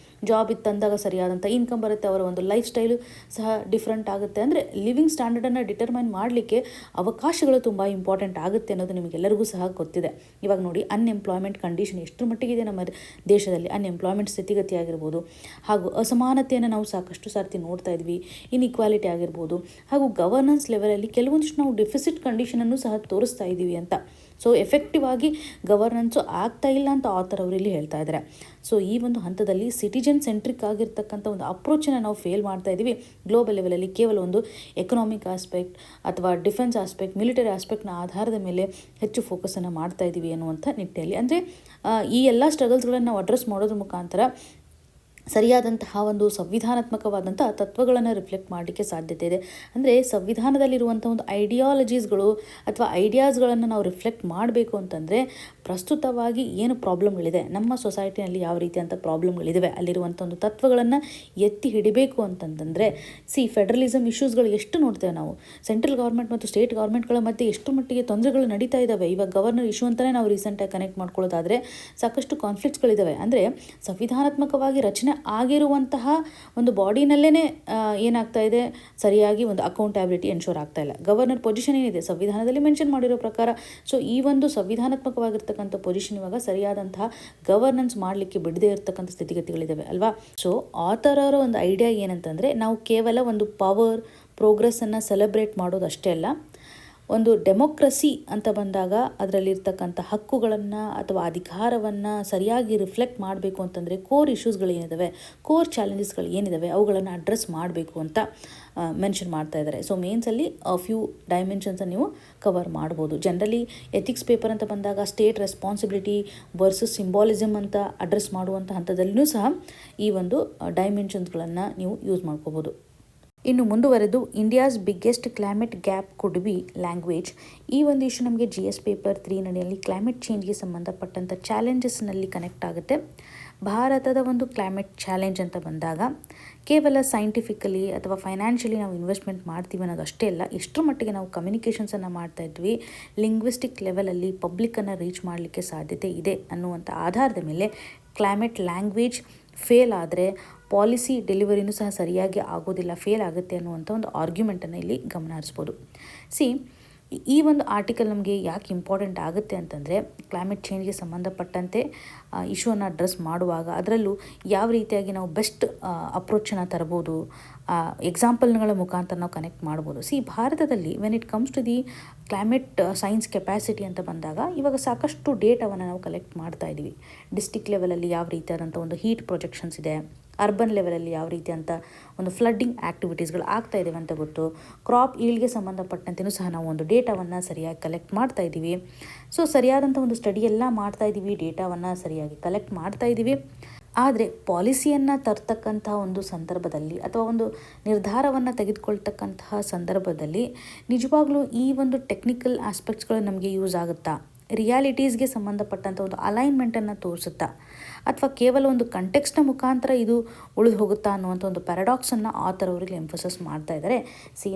S1: ಜಾಬ್ ಇತ್ತಂದಾಗ ಸರಿಯಾದಂಥ ಇನ್ಕಮ್ ಬರುತ್ತೆ, ಅವರ ಒಂದು ಲೈಫ್ ಸ್ಟೈಲು ಸಹ ಡಿಫ್ರೆಂಟ್ ಆಗುತ್ತೆ. ಅಂದರೆ ಲಿವಿಂಗ್ ಸ್ಟ್ಯಾಂಡರ್ಡನ್ನು ಡಿಟರ್ಮೈನ್ ಮಾಡಲಿಕ್ಕೆ ಅವಕಾಶಗಳು ತುಂಬ ಇಂಪಾರ್ಟೆಂಟ್ ಆಗುತ್ತೆ ಅನ್ನೋದು ನಿಮಗೆಲ್ಲರಿಗೂ ಸಹ ಗೊತ್ತಿದೆ. ಇವಾಗ ನೋಡಿ, ಅನ್ಎಂಪ್ಲಾಯ್ಮೆಂಟ್ ಕಂಡೀಷನ್ ಎಷ್ಟು ಮಟ್ಟಿಗಿದೆ ನಮ್ಮ ದೇಶದಲ್ಲಿ. ಅನ್ಎಂಪ್ಲಾಯ್ಮೆಂಟ್ ಸ್ಥಿತಿಗತಿ ಆಗಿರ್ಬೋದು, ಹಾಗೂ ಅಸಮಾನತೆಯನ್ನು ನಾವು ಸಾಕಷ್ಟು ಸಾರ್ತಿ ನೋಡ್ತಾ ಇದ್ವಿ, ಇನ್ಇಕ್ವಾಲಿಟಿ ಆಗಿರ್ಬೋದು, ಹಾಗೂ ಗವರ್ನೆನ್ಸ್ ಲೆವೆಲಲ್ಲಿ ಕೆಲವೊಂದಿಷ್ಟು ನಾವು ಡೆಫಿಸಿಟ್ ಕಂಡೀಷನನ್ನು ಸಹ ತೋರಿಸ್ತಾ ಇದ್ದೀವಿ ಅಂತ. ಸೊ ಎಫೆಕ್ಟಿವ್ ಆಗಿ ಗವರ್ನೆನ್ಸು ಆಗ್ತಾ ಇಲ್ಲ ಅಂತ ಆಥರ್ ಅವರು ಇಲ್ಲಿ ಹೇಳ್ತಾ ಇದ್ದಾರೆ. ಸೊ ಈ ಒಂದು ಹಂತದಲ್ಲಿ ಸಿಟಿಜನ್ ಸೆಂಟ್ರಿಕ್ ಆಗಿರ್ತಕ್ಕಂಥ ಒಂದು ಅಪ್ರೋಚನ್ನು ನಾವು ಫೇಲ್ ಮಾಡ್ತಾ ಇದ್ದೀವಿ. ಗ್ಲೋಬಲ್ ಲೆವೆಲಲ್ಲಿ ಕೇವಲ ಒಂದು ಎಕನಾಮಿಕ್ ಆಸ್ಪೆಕ್ಟ್ ಅಥವಾ ಡಿಫೆನ್ಸ್ ಆಸ್ಪೆಕ್ಟ್, ಮಿಲಿಟರಿ ಆಸ್ಪೆಕ್ಟ್ನ ಆಧಾರದ ಮೇಲೆ ಹೆಚ್ಚು ಫೋಕಸನ್ನು ಮಾಡ್ತಾ ಇದ್ದೀವಿ ಅನ್ನುವಂಥ ನಿಟ್ಟಿನಲ್ಲಿ. ಅಂದರೆ ಈ ಎಲ್ಲ ಸ್ಟ್ರಗಲ್ಸ್ಗಳನ್ನು ನಾವು ಅಡ್ರೆಸ್ ಮಾಡೋದ್ರ ಮುಖಾಂತರ ಸರಿಯಾದಂತಹ ಒಂದು ಸಂವಿಧಾನಾತ್ಮಕವಾದಂಥ ತತ್ವಗಳನ್ನು ರಿಫ್ಲೆಕ್ಟ್ ಮಾಡಲಿಕ್ಕೆ ಸಾಧ್ಯತೆ ಇದೆ. ಅಂದರೆ ಸಂವಿಧಾನದಲ್ಲಿರುವಂಥ ಒಂದು ಐಡಿಯಾಲಜೀಸ್ಗಳು ಅಥವಾ ಐಡಿಯಾಸ್ಗಳನ್ನು ನಾವು ರಿಫ್ಲೆಕ್ಟ್ ಮಾಡಬೇಕು ಅಂತಂದರೆ ಪ್ರಸ್ತುತವಾಗಿ ಏನು ಪ್ರಾಬ್ಲಮ್ಗಳಿದೆ, ನಮ್ಮ ಸೊಸೈಟಿನಲ್ಲಿ ಯಾವ ರೀತಿಯಂಥ ಪ್ರಾಬ್ಲಮ್ಗಳಿವೆ, ಅಲ್ಲಿರುವಂಥ ಒಂದು ತತ್ವಗಳನ್ನು ಎತ್ತಿ ಹಿಡಿಬೇಕು ಅಂತಂತಂದರೆ ಫೆಡರಲಿಸಮ್ ಇಶ್ಯೂಸ್ಗಳು ಎಷ್ಟು ನೋಡ್ತೇವೆ ನಾವು. ಸೆಂಟ್ರಲ್ ಗೌರ್ಮೆಂಟ್ ಮತ್ತು ಸ್ಟೇಟ್ ಗೌರ್ಮೆಂಟ್ಗಳ ಮಧ್ಯೆ ಎಷ್ಟು ಮಟ್ಟಿಗೆ ತೊಂದರೆಗಳು ನಡೀತಾ ಇದ್ದಾವೆ. ಇವಾಗ ಗವರ್ನರ್ ಇಶ್ಯೂ ಅಂತಲೇ ನಾವು ರೀಸೆಂಟಾಗಿ ಕನೆಕ್ಟ್ ಮಾಡ್ಕೊಳ್ಳೋದಾದರೆ ಸಾಕಷ್ಟು ಕಾನ್ಫ್ಲಿಕ್ಟ್ಸ್ಗಳಿದ್ದಾವೆ. ಅಂದರೆ ಸಂವಿಧಾನಾತ್ಮಕವಾಗಿ ರಚನೆ ಆಗಿರುವಂತಹ ಒಂದು ಬಾಡಿನಲ್ಲೇ ಏನಾಗ್ತಾ ಇದೆ, ಸರಿಯಾಗಿ ಒಂದು ಅಕೌಂಟಬಿಲಿಟಿ ಎನ್ಶೋರ್ ಆಗ್ತಾ ಇಲ್ಲ. ಗವರ್ನರ್ ಪೊಸಿಷನ್ ಏನಿದೆ ಸಂವಿಧಾನದಲ್ಲಿ ಮೆನ್ಷನ್ ಮಾಡಿರೋ ಪ್ರಕಾರ, ಸೊ ಈ ಒಂದು ಸಂವಿಧಾನಾತ್ಮಕವಾಗಿರ್ತಕ್ಕಂಥ ಪೊಸಿಷನ್ ಇವಾಗ ಸರಿಯಾದಂತಹ ಗವರ್ನೆನ್ಸ್ ಮಾಡಲಿಕ್ಕೆ ಬಿಡದೇ ಇರತಕ್ಕಂಥ ಸ್ಥಿತಿಗತಿಗಳಿದ್ದಾವೆ ಅಲ್ವಾ. ಸೊ ಆಥರ್ ಅವರ ಒಂದು ಐಡಿಯಾ ಏನಂತಂದರೆ, ನಾವು ಕೇವಲ ಒಂದು ಪವರ್ ಪ್ರೋಗ್ರೆಸ್ಸನ್ನು ಸೆಲೆಬ್ರೇಟ್ ಮಾಡೋದು ಅಷ್ಟೇ ಅಲ್ಲ, ಒಂದು ಡೆಮೋಕ್ರಸಿ ಅಂತ ಬಂದಾಗ ಅದರಲ್ಲಿರ್ತಕ್ಕಂಥ ಹಕ್ಕುಗಳನ್ನು ಅಥವಾ ಅಧಿಕಾರವನ್ನು ಸರಿಯಾಗಿ ರಿಫ್ಲೆಕ್ಟ್ ಮಾಡಬೇಕು ಅಂತಂದರೆ ಕೋರ್ ಇಶ್ಯೂಸ್ಗಳೇನಿದ್ದಾವೆ, ಕೋರ್ ಚಾಲೆಂಜಸ್ಗಳು ಏನಿದ್ದಾವೆ ಅವುಗಳನ್ನು ಅಡ್ರೆಸ್ ಮಾಡಬೇಕು ಅಂತ ಮೆನ್ಷನ್ ಮಾಡ್ತಾ ಇದ್ದಾರೆ. ಸೊ ಮೇನ್ಸಲ್ಲಿ ಫ್ಯೂ ಡೈಮೆನ್ಷನ್ಸನ್ನು ನೀವು ಕವರ್ ಮಾಡ್ಬೋದು. ಜನರಲಿ ಎಥಿಕ್ಸ್ ಪೇಪರ್ ಅಂತ ಬಂದಾಗ ಸ್ಟೇಟ್ ರೆಸ್ಪಾನ್ಸಿಬಿಲಿಟಿ ವರ್ಸಸ್ ಸಿಂಬಾಲಿಸಮ್ ಅಂತ ಅಡ್ರೆಸ್ ಮಾಡುವಂಥ ಹಂತದಲ್ಲಿಯೂ ಸಹ ಈ ಒಂದು ಡೈಮೆನ್ಷನ್ಸ್ಗಳನ್ನು ನೀವು ಯೂಸ್ ಮಾಡ್ಕೋಬೋದು. ಇನ್ನು ಮುಂದುವರೆದು India's biggest climate gap could be language. ಈ ಒಂದು ಇಶ್ಯೂ ನಮಗೆ GS ಪೇಪರ್ 3 ನಡೆಯಲ್ಲಿ ಕ್ಲೈಮೇಟ್ ಚೇಂಜ್ಗೆ ಸಂಬಂಧಪಟ್ಟಂಥ ಚಾಲೆಂಜಸ್ನಲ್ಲಿ ಕನೆಕ್ಟ್ ಆಗುತ್ತೆ. ಭಾರತದ ಒಂದು ಕ್ಲೈಮೇಟ್ ಚಾಲೆಂಜ್ ಅಂತ ಬಂದಾಗ ಕೇವಲ ಸೈಂಟಿಫಿಕಲಿ ಅಥವಾ ಫೈನಾನ್ಷಿಯಲಿ ನಾವು ಇನ್ವೆಸ್ಟ್ಮೆಂಟ್ ಮಾಡ್ತೀವಿ ಅನ್ನೋದು ಅಷ್ಟೇ ಅಲ್ಲ, ಎಷ್ಟರ ಮಟ್ಟಿಗೆ ನಾವು ಕಮ್ಯುನಿಕೇಷನ್ಸನ್ನು ಮಾಡ್ತಾ ಇದ್ವಿ, ಲಿಂಗ್ವಿಸ್ಟಿಕ್ ಲೆವೆಲಲ್ಲಿ ಪಬ್ಲಿಕ್ಕನ್ನು ರೀಚ್ ಮಾಡಲಿಕ್ಕೆ ಸಾಧ್ಯತೆ ಇದೆ ಅನ್ನುವಂಥ ಆಧಾರದ ಮೇಲೆ ಕ್ಲೈಮೇಟ್ ಲ್ಯಾಂಗ್ವೇಜ್ ಫೇಲ್ ಆದರೆ ಪಾಲಿಸಿ ಡೆಲಿವರಿನೂ ಸಹ ಸರಿಯಾಗಿ ಆಗೋದಿಲ್ಲ, ಫೇಲ್ ಆಗುತ್ತೆ ಅನ್ನುವಂಥ ಒಂದು ಆರ್ಗ್ಯುಮೆಂಟನ್ನು ಇಲ್ಲಿ ಗಮನ ಹರಿಸ್ಬೋದು. ಈ ಒಂದು ಆರ್ಟಿಕಲ್ ನಮಗೆ ಯಾಕೆ ಇಂಪಾರ್ಟೆಂಟ್ ಆಗುತ್ತೆ ಅಂತಂದರೆ, ಕ್ಲೈಮೇಟ್ ಚೇಂಜ್ಗೆ ಸಂಬಂಧಪಟ್ಟಂತೆ ಇಶ್ಯೂವನ್ನು ಅಡ್ರೆಸ್ ಮಾಡುವಾಗ ಅದರಲ್ಲೂ ಯಾವ ರೀತಿಯಾಗಿ ನಾವು ಬೆಸ್ಟ್ ಅಪ್ರೋಚನ್ನು ತರ್ಬೋದು, ಎಕ್ಸಾಂಪಲ್ಗಳ ಮುಖಾಂತರ ನಾವು ಕನೆಕ್ಟ್ ಮಾಡ್ಬೋದು. ಭಾರತದಲ್ಲಿ when it comes to the climate science capacity ಅಂತ ಬಂದಾಗ ಇವಾಗ ಸಾಕಷ್ಟು ಡೇಟಾವನ್ನು ನಾವು ಕಲೆಕ್ಟ್ ಮಾಡ್ತಾ ಇದ್ದೀವಿ. ಡಿಸ್ಟಿಕ್ ಲೆವೆಲಲ್ಲಿ ಯಾವ ರೀತಿಯಾದಂಥ ಒಂದು ಹೀಟ್ ಪ್ರೊಜೆಕ್ಷನ್ಸ್ ಇದೆ, ಅರ್ಬನ್ ಲೆವೆಲಲ್ಲಿ ಯಾವ ರೀತಿ ಅಂತ ಒಂದು ಫ್ಲಡ್ಡಿಂಗ್ ಆ್ಯಕ್ಟಿವಿಟೀಸ್ಗಳು ಆಗ್ತಾ ಇದ್ದಾವೆ ಅಂತ ಗೊತ್ತು, ಕ್ರಾಪ್ ಈಲ್ಡ್ಗೆ ಸಂಬಂಧಪಟ್ಟಂತೆಯೂ ಸಹ ನಾವು ಒಂದು ಡೇಟಾವನ್ನು ಸರಿಯಾಗಿ ಕಲೆಕ್ಟ್ ಮಾಡ್ತಾ ಇದ್ದೀವಿ. ಸೊ ಸರಿಯಾದಂಥ ಒಂದು ಸ್ಟಡಿ ಎಲ್ಲ ಮಾಡ್ತಾ ಇದ್ದೀವಿ, ಡೇಟಾವನ್ನು ಸರಿಯಾಗಿ ಕಲೆಕ್ಟ್ ಮಾಡ್ತಾ ಇದ್ದೀವಿ. ಆದರೆ ಪಾಲಿಸಿಯನ್ನು ತರ್ತಕ್ಕಂಥ ಒಂದು ಸಂದರ್ಭದಲ್ಲಿ ಅಥವಾ ಒಂದು ನಿರ್ಧಾರವನ್ನು ತೆಗೆದುಕೊಳ್ತಕ್ಕಂತಹ ಸಂದರ್ಭದಲ್ಲಿ ನಿಜವಾಗ್ಲೂ ಈ ಒಂದು ಟೆಕ್ನಿಕಲ್ ಆಸ್ಪೆಕ್ಟ್ಸ್ಗಳು ನಮಗೆ ಯೂಸ್ ಆಗುತ್ತಾ, ರಿಯಾಲಿಟೀಸ್ಗೆ ಸಂಬಂಧಪಟ್ಟಂಥ ಒಂದು ಅಲೈನ್ಮೆಂಟನ್ನು ತೋರಿಸುತ್ತಾ, ಅಥವಾ ಕೇವಲ ಒಂದು ಕಂಟೆಕ್ಸ್ಟ್ನ ಮುಖಾಂತರ ಇದು ಉಳಿದು ಹೋಗುತ್ತಾ ಅನ್ನುವಂಥ ಒಂದು ಪ್ಯಾರಾಡಾಕ್ಸನ್ನು ಆಥರ್ ಅವರಿಗೆ ಎಂಫೋಸಿಸ್ ಮಾಡ್ತಾ ಇದ್ದಾರೆ.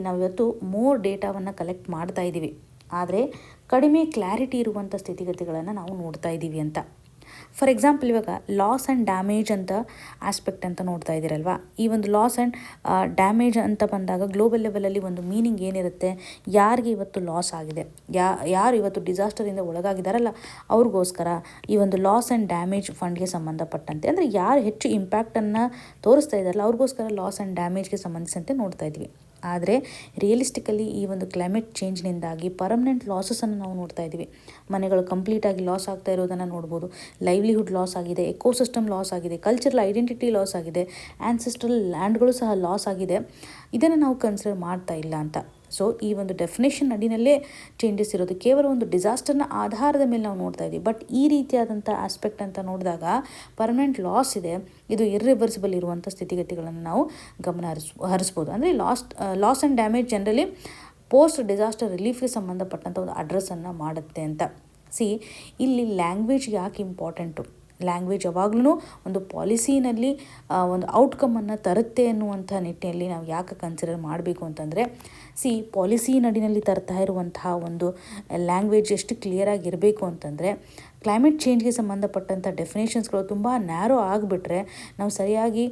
S1: ನಾವಿವತ್ತು ಮೋರ್ ಡೇಟಾವನ್ನು ಕಲೆಕ್ಟ್ ಮಾಡ್ತಾ ಇದ್ದೀವಿ, ಆದರೆ ಕಡಿಮೆ ಕ್ಲಾರಿಟಿ ಇರುವಂಥ ಸ್ಥಿತಿಗತಿಗಳನ್ನು ನಾವು ನೋಡ್ತಾ ಇದ್ದೀವಿ ಅಂತ. ಫಾರ್ ಎಕ್ಸಾಂಪಲ್ ಇವಾಗ ಲಾಸ್ ಆ್ಯಂಡ್ ಡ್ಯಾಮೇಜ್ ಅಂತ ಆಸ್ಪೆಕ್ಟ್ ಅಂತ ನೋಡ್ತಾ ಇದ್ದೀರಲ್ವ. ಈ ಒಂದು ಲಾಸ್ ಆ್ಯಂಡ್ ಡ್ಯಾಮೇಜ್ ಅಂತ ಬಂದಾಗ ಗ್ಲೋಬಲ್ ಲೆವೆಲಲ್ಲಿ ಒಂದು ಮೀನಿಂಗ್ ಏನಿರುತ್ತೆ, ಯಾರಿಗೆ ಇವತ್ತು ಲಾಸ್ ಆಗಿದೆ, ಯಾರು ಇವತ್ತು ಡಿಸಾಸ್ಟರಿಂದ ಒಳಗಾಗಿದ್ದಾರಲ್ಲ ಅವ್ರಿಗೋಸ್ಕರ ಈ ಒಂದು ಲಾಸ್ ಆ್ಯಂಡ್ ಡ್ಯಾಮೇಜ್ ಫಂಡ್ಗೆ ಸಂಬಂಧಪಟ್ಟಂತೆ, ಅಂದರೆ ಯಾರು ಹೆಚ್ಚು ಇಂಪ್ಯಾಕ್ಟನ್ನು ತೋರಿಸ್ತಾ ಇದ್ದಾರಲ್ಲ ಅವ್ರಿಗೋಸ್ಕರ ಲಾಸ್ ಆ್ಯಂಡ್ ಡ್ಯಾಮೇಜ್ಗೆ ಸಂಬಂಧಿಸಿದಂತೆ ನೋಡ್ತಾ ಇದ್ವಿ. ಆದರೆ ರಿಯಲಿಸ್ಟಿಕಲಿ ಈ ಒಂದು ಕ್ಲೈಮೇಟ್ ಚೇಂಜ್ನಿಂದಾಗಿ ಪರ್ಮನೆಂಟ್ ಲಾಸಸನ್ನು ನಾವು ನೋಡ್ತಾ ಇದ್ದೀವಿ. ಮನೆಗಳು ಕಂಪ್ಲೀಟಾಗಿ ಲಾಸ್ ಆಗ್ತಾ ಇರೋದನ್ನು ನೋಡ್ಬೋದು, ಲೈವ್ಲಿಹುಡ್ ಲಾಸ್ ಆಗಿದೆ, ಎಕೋಸಿಸ್ಟಮ್ ಲಾಸ್ ಆಗಿದೆ, ಕಲ್ಚರಲ್ ಐಡೆಂಟಿಟಿ ಲಾಸ್ ಆಗಿದೆ, ಆ್ಯನ್ಸೆಸ್ಟ್ರಲ್ ಲ್ಯಾಂಡ್ಗಳು ಸಹ ಲಾಸ್ ಆಗಿದೆ. ಇದನ್ನು ನಾವು ಕನ್ಸಿಡರ್ ಮಾಡ್ತಾ ಇಲ್ಲ ಅಂತ. ಸೊ ಈ ಒಂದು ಡೆಫಿನೇಷನ್ ಅಡಿನಲ್ಲೇ ಚೇಂಜಸ್ ಇರೋದು, ಕೇವಲ ಒಂದು ಡಿಸಾಸ್ಟರ್ನ ಆಧಾರದ ಮೇಲೆ ನಾವು ನೋಡ್ತಾ ಇದ್ದೀವಿ. ಬಟ್ ಈ ರೀತಿಯಾದಂಥ ಆಸ್ಪೆಕ್ಟ್ ಅಂತ ನೋಡಿದಾಗ ಪರ್ಮನೆಂಟ್ ಲಾಸ್ ಇದೆ, ಇದು ಇರ್ರಿವರ್ಸಿಬಲ್ ಇರುವಂಥ ಸ್ಥಿತಿಗತಿಗಳನ್ನು ನಾವು ಗಮನ ಹರಿಸ್ಬೋದು. ಅಂದರೆ loss and damage generally post disaster ರಿಲೀಫ್ಗೆ ಸಂಬಂಧಪಟ್ಟಂಥ ಒಂದು ಅಡ್ರೆಸ್ಸನ್ನು ಮಾಡುತ್ತೆ ಅಂತ. ಇಲ್ಲಿ ಲ್ಯಾಂಗ್ವೇಜ್ ಯಾಕೆ ಇಂಪಾರ್ಟೆಂಟು, ಲ್ಯಾಂಗ್ವೇಜ್ ಯಾವಾಗಲೂ ಒಂದು ಪಾಲಿಸಿನಲ್ಲಿ ಒಂದು ಔಟ್ಕಮನ್ನು ತರುತ್ತೆ ಅನ್ನುವಂಥ ನಿಟ್ಟಿನಲ್ಲಿ ನಾವು ಯಾಕೆ ಕನ್ಸಿಡರ್ ಮಾಡಬೇಕು ಅಂತಂದರೆ, ಪಾಲಿಸಿ ನಡಿನಲ್ಲಿ ತರ್ತಾ ಇರುವಂತಹ ಒಂದು ಲ್ಯಾಂಗ್ವೇಜ್ ಎಷ್ಟು ಕ್ಲಿಯರಾಗಿರಬೇಕು ಅಂತಂದರೆ, ಕ್ಲೈಮೇಟ್ ಚೇಂಜ್ಗೆ ಸಂಬಂಧಪಟ್ಟಂಥ ಡೆಫಿನೇಷನ್ಸ್ಗಳು ತುಂಬ ನ್ಯಾರೋ ಆಗಿಬಿಟ್ರೆ ನಾವು ಸರಿಯಾಗಿ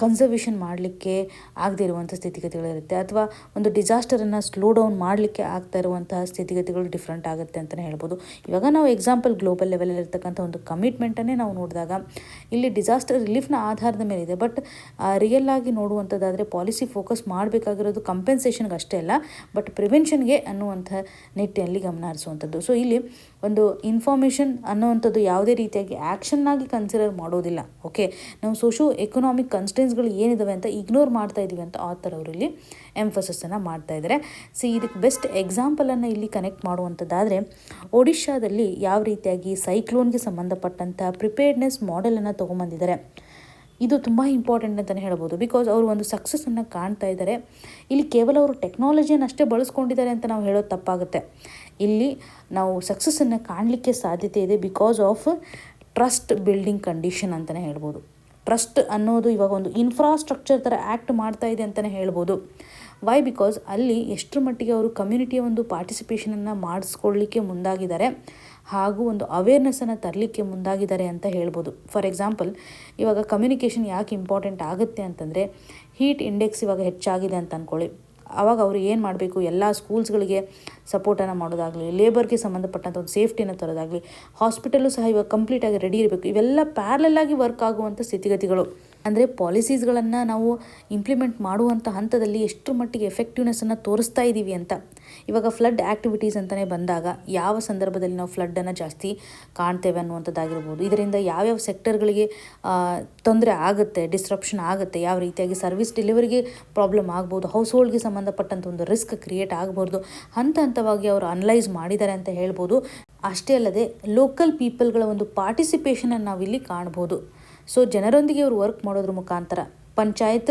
S1: ಕನ್ಸರ್ವೇಷನ್ ಮಾಡಲಿಕ್ಕೆ ಆಗದೇ ಇರುವಂಥ ಸ್ಥಿತಿಗತಿಗಳಿರುತ್ತೆ, ಅಥವಾ ಒಂದು ಡಿಸಾಸ್ಟರನ್ನು ಸ್ಲೋ ಡೌನ್ ಮಾಡಲಿಕ್ಕೆ ಆಗ್ತಾ ಇರುವಂತಹ ಸ್ಥಿತಿಗತಿಗಳು ಡಿಫ್ರೆಂಟ್ ಆಗುತ್ತೆ ಅಂತಲೇ ಹೇಳ್ಬೋದು. ಇವಾಗ ನಾವು ಎಕ್ಸಾಂಪಲ್ ಗ್ಲೋಬಲ್ ಲೆವೆಲಲ್ಲಿ ಇರ್ತಕ್ಕಂಥ ಒಂದು ಕಮಿಟ್ಮೆಂಟನ್ನೇ ನಾವು ನೋಡಿದಾಗ ಇಲ್ಲಿ ಡಿಸಾಸ್ಟರ್ ರಿಲೀಫ್ನ ಆಧಾರದ ಮೇಲೆ ಇದೆ. ಬಟ್ ರಿಯಲ್ ಆಗಿ ನೋಡುವಂಥದ್ದಾದರೆ ಪಾಲಿಸಿ ಫೋಕಸ್ ಮಾಡಬೇಕಾಗಿರೋದು ಕಂಪೆನ್ಸೇಷನ್ಗೆ ಅಷ್ಟೇ ಅಲ್ಲ, ಬಟ್ ಪ್ರಿವೆನ್ಷನ್ಗೆ ಅನ್ನುವಂಥ ನಿಟ್ಟಿನಲ್ಲಿ ಗಮನ ಹರಿಸುವಂಥದ್ದು. ಸೊ ಇಲ್ಲಿ ಒಂದು ಇನ್ಫಾರ್ಮೇಷನ್ ಅನ್ನುವಂಥದ್ದು ಯಾವುದೇ ರೀತಿಯಾಗಿ ಆ್ಯಕ್ಷನ್ನಾಗಿ ಕನ್ಸಿಡರ್ ಮಾಡೋದಿಲ್ಲ. ಓಕೆ, ನಾವು ಸೋಷೋ ಎಕನಾಮಿಕ್ ಕನ್ಸ್ಟೆನ್ಸ್ಗಳು ಏನಿದಾವೆ ಅಂತ ಇಗ್ನೋರ್ ಮಾಡ್ತಾ ಇದ್ದೀವಿ ಅಂತ ಆಥರ್ ಅವರು ಇಲ್ಲಿ ಎಂಫಸಿಸನ್ನು ಮಾಡ್ತಾ ಇದ್ದಾರೆ. ಇದಕ್ಕೆ ಬೆಸ್ಟ್ ಎಕ್ಸಾಂಪಲನ್ನು ಇಲ್ಲಿ ಕನೆಕ್ಟ್ ಮಾಡುವಂಥದ್ದಾದರೆ ಒಡಿಶಾದಲ್ಲಿ ಯಾವ ರೀತಿಯಾಗಿ ಸೈಕ್ಲೋನ್ಗೆ ಸಂಬಂಧಪಟ್ಟಂಥ ಪ್ರಿಪೇರ್ಡ್ನೆಸ್ ಮಾಡೆಲನ್ನು ತೊಗೊಂಬಂದಿದ್ದಾರೆ. ಇದು ತುಂಬ ಇಂಪಾರ್ಟೆಂಟ್ ಅಂತಲೇ ಹೇಳ್ಬೋದು. ಬಿಕಾಸ್ ಅವರು ಒಂದು ಸಕ್ಸಸ್ಸನ್ನು ಕಾಣ್ತಾ ಇದ್ದಾರೆ. ಇಲ್ಲಿ ಕೇವಲ ಅವರು ಟೆಕ್ನಾಲಜಿಯನ್ನು ಅಷ್ಟೇ ಬಳಸ್ಕೊಂಡಿದ್ದಾರೆ ಅಂತ ನಾವು ಹೇಳೋದು ತಪ್ಪಾಗುತ್ತೆ. ಇಲ್ಲಿ ನಾವು ಸಕ್ಸಸ್ಸನ್ನು ಕಾಣಲಿಕ್ಕೆ ಸಾಧ್ಯತೆ ಇದೆ because of trust building condition ಅಂತಲೇ ಹೇಳ್ಬೋದು. ಟ್ರಸ್ಟ್ ಅನ್ನೋದು ಇವಾಗ ಒಂದು ಇನ್ಫ್ರಾಸ್ಟ್ರಕ್ಚರ್ ಥರ ಆ್ಯಕ್ಟ್ ಮಾಡ್ತಾ ಇದೆ ಅಂತಲೇ ಹೇಳ್ಬೋದು. ವೈ? ಬಿಕಾಸ್ ಅಲ್ಲಿ ಎಷ್ಟರ ಮಟ್ಟಿಗೆ ಅವರು ಕಮ್ಯುನಿಟಿಯ ಒಂದು ಪಾರ್ಟಿಸಿಪೇಷನನ್ನು ಮಾಡಿಸ್ಕೊಳ್ಳಿಕ್ಕೆ ಮುಂದಾಗಿದ್ದಾರೆ ಹಾಗೂ ಒಂದು ಅವೇರ್ನೆಸ್ಸನ್ನು ತರಲಿಕ್ಕೆ ಮುಂದಾಗಿದ್ದಾರೆ ಅಂತ ಹೇಳ್ಬೋದು. ಫಾರ್ ಎಕ್ಸಾಂಪಲ್, ಇವಾಗ ಕಮ್ಯುನಿಕೇಷನ್ ಯಾಕೆ ಇಂಪಾರ್ಟೆಂಟ್ ಆಗುತ್ತೆ ಅಂತಂದರೆ, ಹೀಟ್ ಇಂಡೆಕ್ಸ್ ಇವಾಗ ಹೆಚ್ಚಾಗಿದೆ ಅಂತ ಅಂದ್ಕೊಳ್ಳಿ. ಆವಾಗ ಅವರು ಏನು ಮಾಡಬೇಕು, ಎಲ್ಲ ಸ್ಕೂಲ್ಸ್ಗಳಿಗೆ ಸಪೋರ್ಟನ್ನು ಮಾಡೋದಾಗಲಿ, ಲೇಬರ್ಗೆ ಸಂಬಂಧಪಟ್ಟಂಥ ಒಂದು ಸೇಫ್ಟಿಯನ್ನು ತರೋದಾಗಲಿ, ಹಾಸ್ಪಿಟಲು ಸಹ ಇವಾಗ ಕಂಪ್ಲೀಟಾಗಿ ರೆಡಿ ಇರಬೇಕು. ಇವೆಲ್ಲ ಪ್ಯಾರಲಾಗಿ ವರ್ಕ್ ಆಗುವಂಥ ಸ್ಥಿತಿಗತಿಗಳು. ಅಂದರೆ ಪಾಲಿಸೀಸ್ಗಳನ್ನು ನಾವು ಇಂಪ್ಲಿಮೆಂಟ್ ಮಾಡುವಂಥ ಹಂತದಲ್ಲಿ ಎಷ್ಟು ಮಟ್ಟಿಗೆ ಎಫೆಕ್ಟಿವ್ನೆಸ್ಸನ್ನು ತೋರಿಸ್ತಾ ಇದ್ದೀವಿ ಅಂತ. ಇವಾಗ ಫ್ಲಡ್ ಆ್ಯಕ್ಟಿವಿಟೀಸ್ ಅಂತಲೇ ಬಂದಾಗ ಯಾವ ಸಂದರ್ಭದಲ್ಲಿ ನಾವು ಫ್ಲಡ್ಡನ್ನು ಜಾಸ್ತಿ ಕಾಣ್ತೇವೆ ಅನ್ನುವಂಥದ್ದಾಗಿರ್ಬೋದು. ಇದರಿಂದ ಯಾವ್ಯಾವ ಸೆಕ್ಟರ್ಗಳಿಗೆ ತೊಂದರೆ ಆಗುತ್ತೆ, ಡಿಸ್ರಪ್ಷನ್ ಆಗುತ್ತೆ, ಯಾವ ರೀತಿಯಾಗಿ ಸರ್ವಿಸ್ ಡೆಲಿವರಿಗೆ ಪ್ರಾಬ್ಲಮ್ ಆಗ್ಬೋದು, ಹೌಸ್ ಹೋಲ್ಡ್ಗೆ ಸಂಬಂಧಪಟ್ಟಂಥ ಒಂದು ರಿಸ್ಕ್ ಕ್ರಿಯೇಟ್ ಆಗ್ಬೋದು, ಹಂತವಾಗಿ ಅವರು ಅನಲೈಸ್ ಮಾಡಿದ್ದಾರೆ ಅಂತ ಹೇಳ್ಬೋದು. ಅಷ್ಟೇ ಅಲ್ಲದೆ ಲೋಕಲ್ ಪೀಪಲ್ಗಳ ಒಂದು ಪಾರ್ಟಿಸಿಪೇಷನನ್ನು ನಾವಿಲ್ಲಿ ಕಾಣ್ಬೋದು. ಸೊ ಜನರೊಂದಿಗೆ ಅವರು ವರ್ಕ್ ಮಾಡೋದ್ರ ಮುಖಾಂತರ ಪಂಚಾಯತ್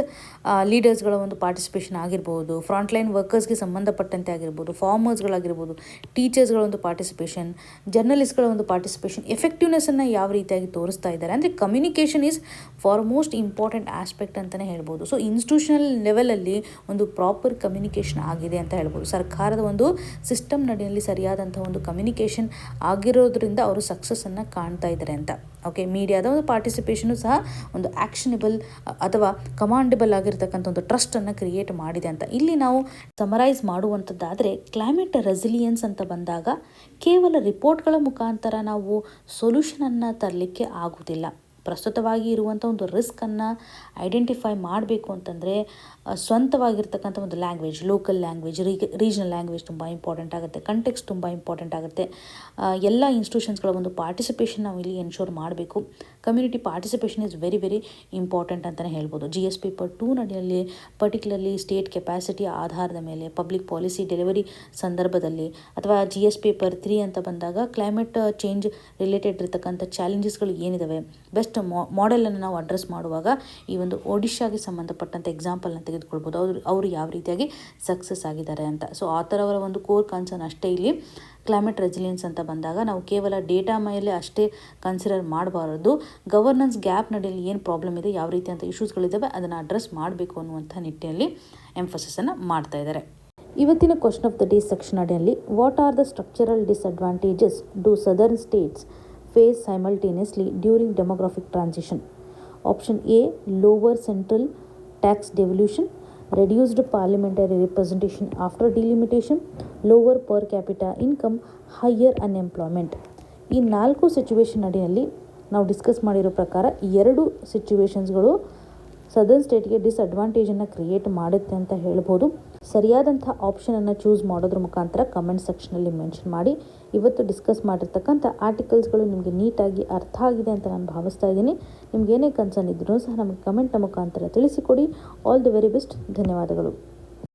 S1: ಲೀಡರ್ಸ್ಗಳ ಒಂದು ಪಾರ್ಟಿಸಿಪೇಷನ್ ಆಗಿರ್ಬೋದು, ಫ್ರಂಟ್ಲೈನ್ ವರ್ಕರ್ಸ್ಗೆ ಸಂಬಂಧಪಟ್ಟಂತೆ ಆಗಿರ್ಬೋದು, ಫಾರ್ಮರ್ಸ್ಗಳಾಗಿರ್ಬೋದು, ಟೀಚರ್ಸ್ಗಳ ಒಂದು ಪಾರ್ಟಿಸಿಪೇಷನ್, ಜರ್ನಲಿಸ್ಟ್ಗಳ ಒಂದು ಪಾರ್ಟಿಸಿಪೇಷನ್, ಎಫೆಕ್ಟಿವ್ನೆಸ್ಸನ್ನು ಯಾವ ರೀತಿಯಾಗಿ ತೋರಿಸ್ತಾ ಇದ್ದಾರೆ. ಅಂದರೆ communication is for most important aspect ಅಂತಲೇ ಹೇಳ್ಬೋದು. ಸೊ ಇನ್ಸ್ಟಿಟ್ಯೂಷನಲ್ ಲೆವೆಲಲ್ಲಿ ಒಂದು ಪ್ರಾಪರ್ ಕಮ್ಯುನಿಕೇಷನ್ ಆಗಿದೆ ಅಂತ ಹೇಳ್ಬೋದು. ಸರ್ಕಾರದ ಒಂದು ಸಿಸ್ಟಮ್ ನಡಿಯಲ್ಲಿ ಸರಿಯಾದಂಥ ಒಂದು ಕಮ್ಯುನಿಕೇಷನ್ ಆಗಿರೋದ್ರಿಂದ ಅವರು ಸಕ್ಸಸ್ಸನ್ನು ಕಾಣ್ತಾ ಇದ್ದಾರೆ ಅಂತ. ಓಕೆ, ಮೀಡಿಯಾದ ಒಂದು ಪಾರ್ಟಿಸಿಪೇಷನು ಸಹ ಒಂದು ಆ್ಯಕ್ಷನಬಲ್ ಅಥವಾ ಕಮಾಂಡಬಲ್ ಆಗಿರ್ತಕ್ಕಂಥ ಒಂದು ಟ್ರಸ್ಟನ್ನು ಕ್ರಿಯೇಟ್ ಮಾಡಿದೆ ಅಂತ. ಇಲ್ಲಿ ನಾವು ಸಮರೈಸ್ ಮಾಡುವಂಥದ್ದಾದರೆ, ಕ್ಲೈಮೇಟ್ ರೆಸಿಲಿಯನ್ಸ್ ಅಂತ ಬಂದಾಗ ಕೇವಲ ರಿಪೋರ್ಟ್ಗಳ ಮುಖಾಂತರ ನಾವು ಸೊಲ್ಯೂಷನನ್ನು ತರಲಿಕ್ಕೆ ಆಗೋದಿಲ್ಲ. ಪ್ರಸ್ತುತವಾಗಿ ಇರುವಂಥ ಒಂದು ರಿಸ್ಕನ್ನು ಐಡೆಂಟಿಫೈ ಮಾಡಬೇಕು ಅಂತಂದರೆ ಸ್ವಂತವಾಗಿರ್ತಕ್ಕಂಥ ಒಂದು language, local language, regional language ತುಂಬ ಇಂಪಾರ್ಟೆಂಟ್ ಆಗುತ್ತೆ. ಕಂಟೆಕ್ಸ್ಟ್ ತುಂಬ ಇಂಪಾರ್ಟೆಂಟ್ ಆಗುತ್ತೆ. ಎಲ್ಲ ಇನ್ಸ್ಟಿಟ್ಯೂಷನ್ಸ್ಗಳ ಒಂದು ಪಾರ್ಟಿಸಿಪೇಷನ್ ನಾವು ಇಲ್ಲಿ ಎನ್ಶೋರ್ ಮಾಡಬೇಕು. Community participation is very very important ಅಂತಲೇ ಹೇಳ್ಬೋದು. GS ಪೇಪರ್ 2 ನಡಿಯಲ್ಲಿ ಪರ್ಟಿಕ್ಯುಲರ್ಲಿ ಸ್ಟೇಟ್ ಕೆಪಾಸಿಟಿ ಆಧಾರದ ಮೇಲೆ ಪಬ್ಲಿಕ್ ಪಾಲಿಸಿ ಡೆಲಿವರಿ ಸಂದರ್ಭದಲ್ಲಿ, ಅಥವಾ GS ಪೇಪರ್ 3 ಅಂತ ಬಂದಾಗ ಕ್ಲೈಮೇಟ್ ಚೇಂಜ್ ರಿಲೇಟೆಡ್ ಇರ್ತಕ್ಕಂಥ ಚಾಲೆಂಜಸ್ಗಳು ಏನಿದಾವೆ, ಬೆಸ್ಟ್ ಮಾಡೆಲನ್ನು ನಾವು ಅಡ್ರೆಸ್ ಮಾಡುವಾಗ ಈ ಒಂದು ಒಡಿಶಾಗೆ ಸಂಬಂಧಪಟ್ಟಂಥ ಎಕ್ಸಾಂಪಲ್ನ ತೆಗೆದುಕೊಳ್ಬೋದು. ಅವರು ಯಾವ ರೀತಿಯಾಗಿ ಸಕ್ಸಸ್ ಆಗಿದ್ದಾರೆ ಅಂತ. ಸೊ ಆ ಥರ ಅವರ ಒಂದು ಕೋರ್ ಕನ್ಸರ್ನ್ ಅಷ್ಟೇ. ಇಲ್ಲಿ ಕ್ಲೈಮೇಟ್ ರೆಸಿಲಿಯನ್ಸ್ ಅಂತ ಬಂದಾಗ ನಾವು ಕೇವಲ ಡೇಟಾ ಮೇಲೆ ಅಷ್ಟೇ ಕನ್ಸಿಡರ್ ಮಾಡಬಾರದು. ಗವರ್ನೆನ್ಸ್ ಗ್ಯಾಪ್ ನಡಿಯಲ್ಲಿ ಏನು ಪ್ರಾಬ್ಲಮ್ ಇದೆ, ಯಾವ ರೀತಿಯಂಥ ಇಶ್ಯೂಸ್ಗಳಿದ್ದಾವೆ ಅದನ್ನು ಅಡ್ರೆಸ್ ಮಾಡಬೇಕು ಅನ್ನುವಂಥ ನಿಟ್ಟಿನಲ್ಲಿ ಎಂಫಸಿಸನ್ನು ಮಾಡ್ತಾ ಇದ್ದಾರೆ. ಇವತ್ತಿನ question of the day section ಅಡಿಯಲ್ಲಿ, what are the structural disadvantages do southern states face simultaneously during demographic transition? Option A, lower central tax devolution, reduced parliamentary representation after delimitation, lower per capita income, higher unemployment. ಈ 4 situation ಅಡಿಯಲ್ಲಿ ನಾವು discuss ಮಾಡಿರೋ ಪ್ರಕಾರ 2 ಸಿಚುವೇಶನ್ಸ್ಗಳು southern ಸ್ಟೇಟ್ಗೆ ಡಿಸ್ಅಡ್ವಾಂಟೇಜನ್ನು create ಮಾಡುತ್ತೆ ಅಂತ ಹೇಳ್ಬೋದು. ಸರಿಯಾದಂಥ ಆಪ್ಷನನ್ನು choose ಮಾಡೋದ್ರ ಮುಖಾಂತರ ಕಮೆಂಟ್ ಸೆಕ್ಷನಲ್ಲಿ ಮೆನ್ಷನ್ ಮಾಡಿ. ಇವತ್ತು ಡಿಸ್ಕಸ್ ಮಾಡಿರ್ತಕ್ಕಂಥ ಆರ್ಟಿಕಲ್ಸ್ಗಳು ನಿಮಗೆ ನೀಟಾಗಿ ಅರ್ಥ ಆಗಿದೆ ಅಂತ ನಾನು ಭಾವಿಸ್ತಾ ಇದ್ದೀನಿ. ನಿಮ್ಗೆ ಏನೇ ಕನ್ಸರ್ನ್ ಇದ್ರೂ ಸಹ ನಮಗೆ ಕಮೆಂಟ್ನ ಮುಖಾಂತರ ತಿಳಿಸಿಕೊಡಿ. All the very best. ಧನ್ಯವಾದಗಳು.